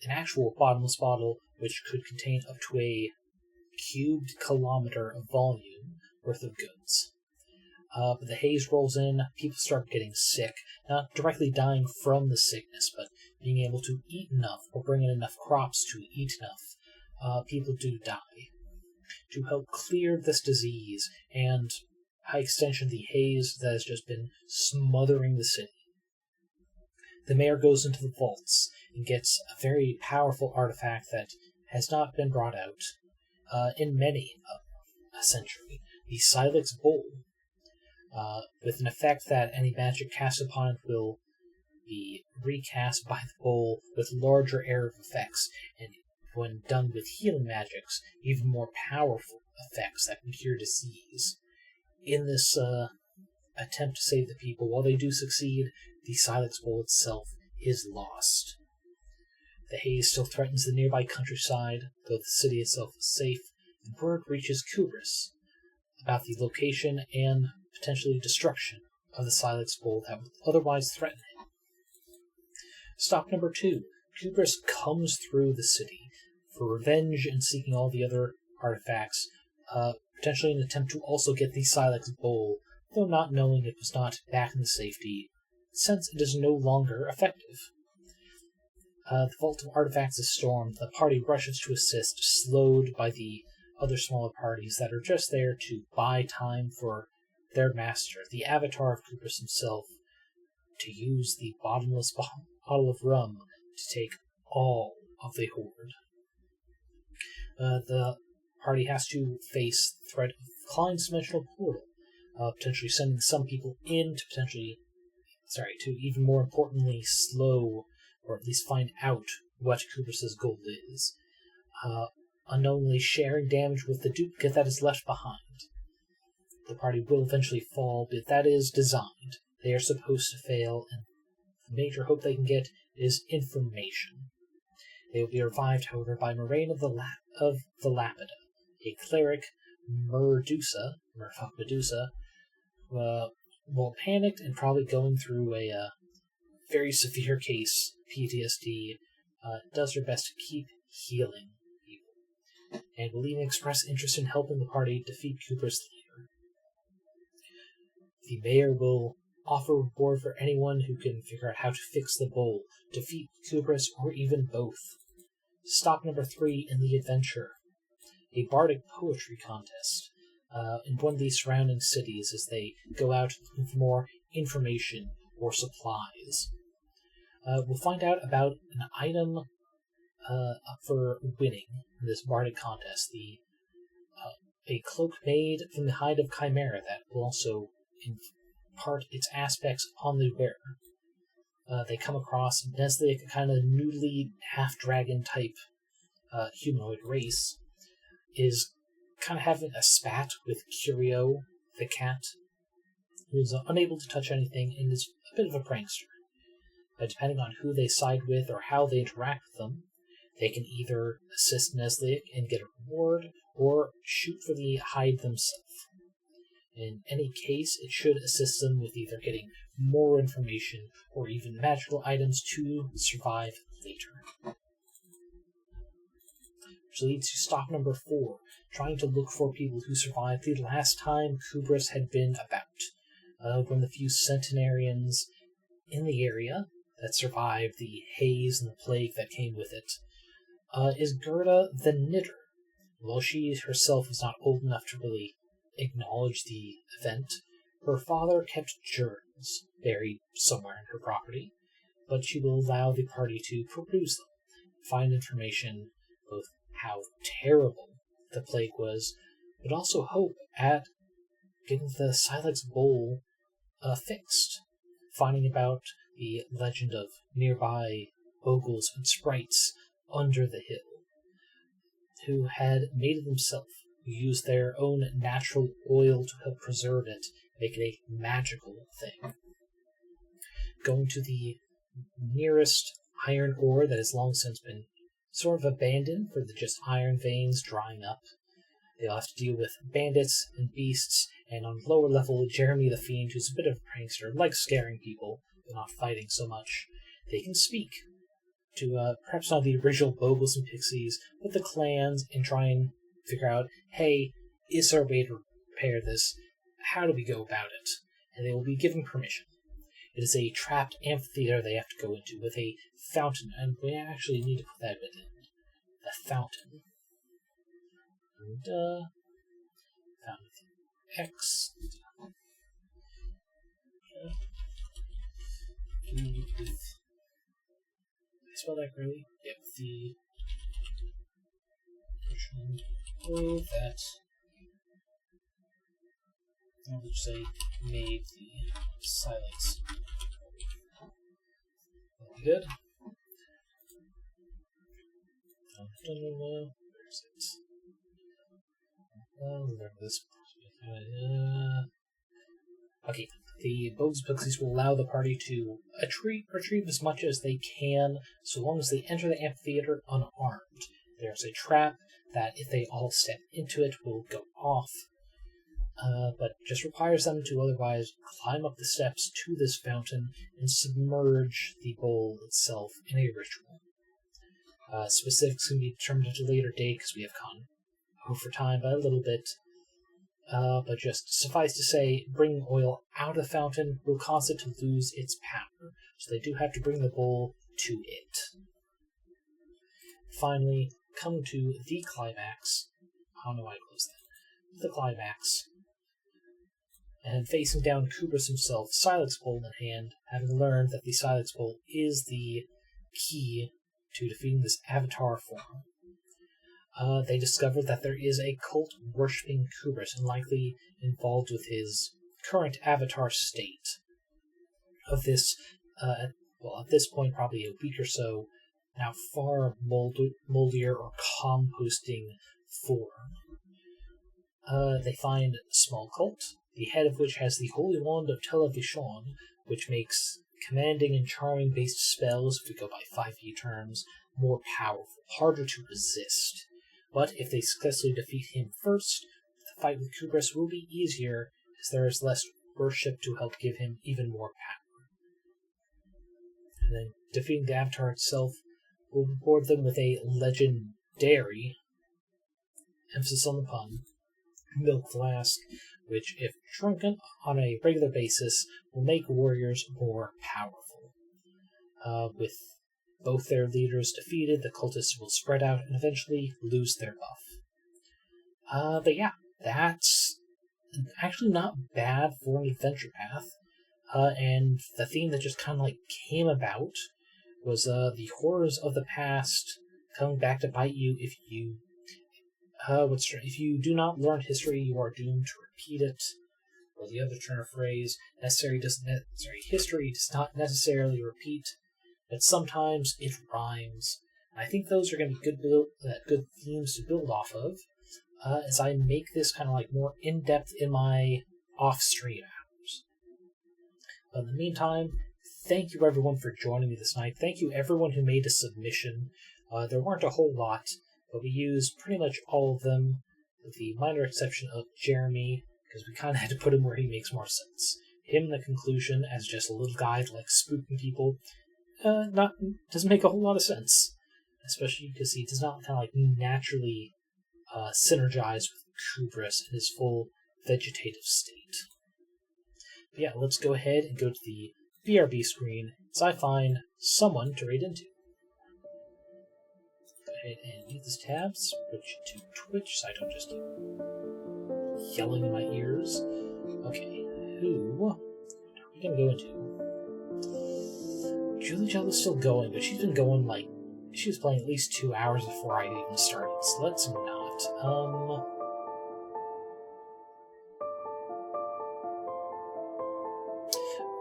an actual bottomless bottle which could contain up to a cubed kilometer of volume worth of goods. But the haze rolls in, people start getting sick, not directly dying from the sickness, but being able to eat enough or bring in enough crops to eat enough. People do die. To help clear this disease and, by extension, the haze that has just been smothering the city, the mayor goes into the vaults and gets a very powerful artifact that has not been brought out in many a century, the Silex Bowl, with an effect that any magic cast upon it will be recast by the bowl with larger area of effects, and when done with healing magics, even more powerful effects that can cure disease. In this attempt to save the people, while they do succeed, the Silex Bowl itself is lost. The haze still threatens the nearby countryside, though the city itself is safe, and word reaches Kubris about the location and potentially destruction of the Silex Bowl that would otherwise threaten him. Stop number 2. Kubris comes through the city for revenge and seeking all the other artifacts, potentially in an attempt to also get the Silex Bowl, though not knowing it was not back in the safety, since it is no longer effective. The vault of artifacts is stormed, the party rushes to assist, slowed by the other smaller parties that are just there to buy time for their master, the avatar of Kubris himself, to use the bottomless bottle of rum to take all of the horde. The party has to face the threat of Klein's dimensional portal, potentially sending some people in to even more importantly slow, or at least find out what Kubris' goal is, unknowingly sharing damage with the duplicate that is left behind. The party will eventually fall, but that is designed. They are supposed to fail, and the major hope they can get is information. They will be revived, however, by Moraine of the Lapida, a cleric, Medusa, well, panicked and probably going through a very severe case, PTSD, does her best to keep healing people, and will even express interest in helping the party defeat Kubris' leader. The mayor will offer a reward for anyone who can figure out how to fix the bowl, defeat Kubris, or even both. Stop number 3 in the adventure. A bardic poetry contest in one of these surrounding cities as they go out looking for more information or supplies. We'll find out about an item up for winning in this bardic contest, a cloak made from the hide of chimera that will also impart its aspects upon the wearer. They come across Neslick, a kind of noodly half-dragon type humanoid race, is kind of having a spat with Curio, the cat, who is unable to touch anything and is a bit of a prankster. Depending on who they side with or how they interact with them, they can either assist Neslick and get a reward, or shoot for the hide themselves. In any case, it should assist them with either getting more information or even magical items to survive later. Which leads to stop number 4, trying to look for people who survived the last time Kubris had been about. One of the few centenarians in the area that survived the haze and the plague that came with it is Gerda the Knitter. While she herself was not old enough to really acknowledge the event, Her father kept germs buried somewhere in her property, but she will allow the party to peruse them, find information, both how terrible the plague was, but also hope at getting the Silex Bowl fixed, finding about the legend of nearby ogles and sprites under the hill, who had made it themselves, who used their own natural oil to help preserve it, make it a magical thing. Going to the nearest iron ore that has long since been sort of abandoned for the just iron veins drying up. They'll have to deal with bandits and beasts, and on lower level, Jeremy the Fiend, who's a bit of a prankster, likes scaring people, but not fighting so much. They can speak to perhaps not the original Bogles and Pixies, but the clans, and try and figure out, hey, is there a way to repair this? How do we go about it? And they will be given permission. It is a trapped amphitheater they have to go into with a fountain, and we actually need to put that bit in. The fountain. And, fountain X. Did I spell that correctly? Yep, the oh, that I would say made the silence. Good. Where is it? Remember this. Okay. The Bogues Pixies will allow the party to retrieve as much as they can, so long as they enter the amphitheater unarmed. There's a trap that, if they all step into it, will go off, but just requires them to otherwise climb up the steps to this fountain and submerge the bowl itself in a ritual. Specifics can be determined at a later date because we have gone over time by a little bit. But just suffice to say, bringing oil out of the fountain will cause it to lose its power, so they do have to bring the bowl to it. Finally, come to the climax. I don't know why I closed that. The climax. And facing down Kubris himself, Silex Bowl in hand, having learned that the Silex Bowl is the key to defeating this avatar form. They discover that there is a cult worshipping Kubris, and likely involved with his current avatar state. Of this, at this point, probably a week or so, now far moldier or composting form. They find a small cult, the head of which has the Holy Wand of Television, which makes commanding and charming based spells, if we go by 5e terms, more powerful, harder to resist. But if they successfully defeat him first, the fight with Kubris will be easier, as there is less worship to help give him even more power. And then defeating the Avatar itself will reward them with a legendary, emphasis on the pun, milk flask, which, if drunken on a regular basis, will make warriors more powerful. With both their leaders defeated, the cultists will spread out and eventually lose their buff. But yeah, that's actually not bad for an adventure path. And the theme that just kind of came about was the horrors of the past coming back to bite you if you if you do not learn history, you are doomed to repeat it. Or the other turn of phrase, history does not necessarily repeat, but sometimes it rhymes. And I think those are going to be good themes to build off of, as I make this kind of more in-depth in my off-stream hours. But in the meantime, thank you everyone for joining me this night. Thank you everyone who made a submission. There weren't a whole lot, but we used pretty much all of them, with the minor exception of Jeremy, because we kind of had to put him where he makes more sense. Him in the conclusion as just a little guy spooking people, doesn't make a whole lot of sense, especially because he does not naturally synergize with Kubris in his full vegetative state. But yeah, let's go ahead and go to the BRB screen as I find someone to raid into. Go ahead and mute this tab, switch to Twitch so I don't just keep yelling in my ears. Okay, who are we going to go into? Julie Jella's still going, but she's been going like she was playing at least 2 hours before I even started, so let's not.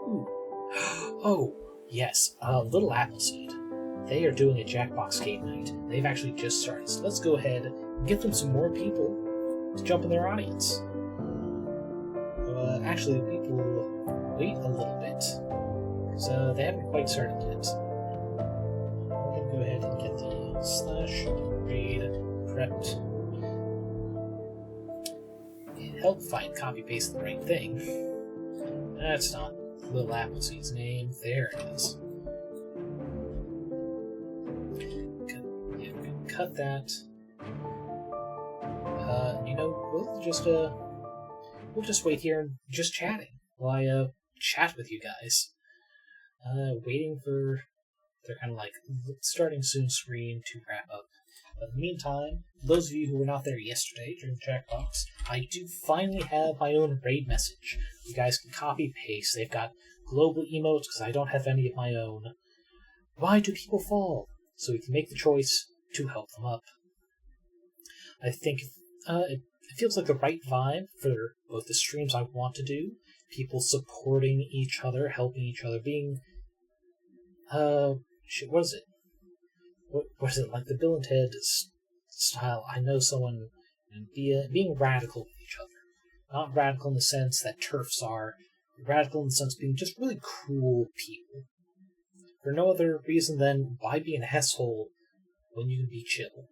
Ooh. Oh, yes, Little Appleseed. They are doing a Jackbox game night. They've actually just started, so let's go ahead and get them some more people to jump in their audience. Actually, people wait a little bit, because they haven't quite started yet. I'm going to go ahead and get the /raid prepped. Help find copy-paste the right thing. That's not Little Appleseed's name. There it is. Cut that. We'll just wait here and just chatting while I chat with you guys. Waiting for their kind of like starting soon screen to wrap up. But in the meantime, those of you who were not there yesterday during the Jackbox, I do finally have my own raid message. You guys can copy paste. They've got global emotes because I don't have any of my own. Why do people fall? So we can make the choice to help them up. I think it feels like the right vibe for both the streams I want to do. People supporting each other, helping each other, being what is it? What is it, like the Bill and Ted style? I know someone, and being radical with each other. Not radical in the sense that TERFs are, radical in the sense of being just really cool people. For no other reason than why be an asshole when you can be chill.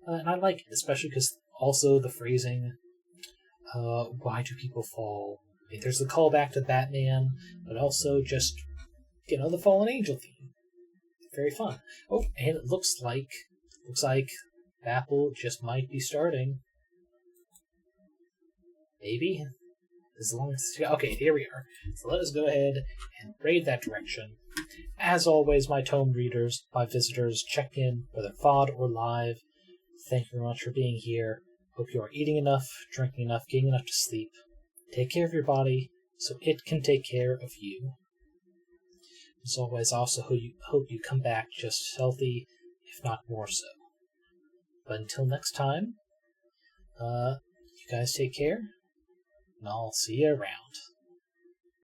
And I like it, especially because also the phrasing, why do people fall? I mean, there's the callback to Batman, but also just, the Fallen Angel theme. Very fun. Oh, and it looks like Apple just might be starting. Maybe? As long as... Okay, here we are. So let us go ahead and raid that direction. As always, my tome readers, my visitors, check in, whether FOD or live. Thank you very much for being here. Hope you are eating enough, drinking enough, getting enough to sleep. Take care of your body so it can take care of you. As always, I also hope you come back just as healthy, if not more so. But until next time, you guys take care, and I'll see you around.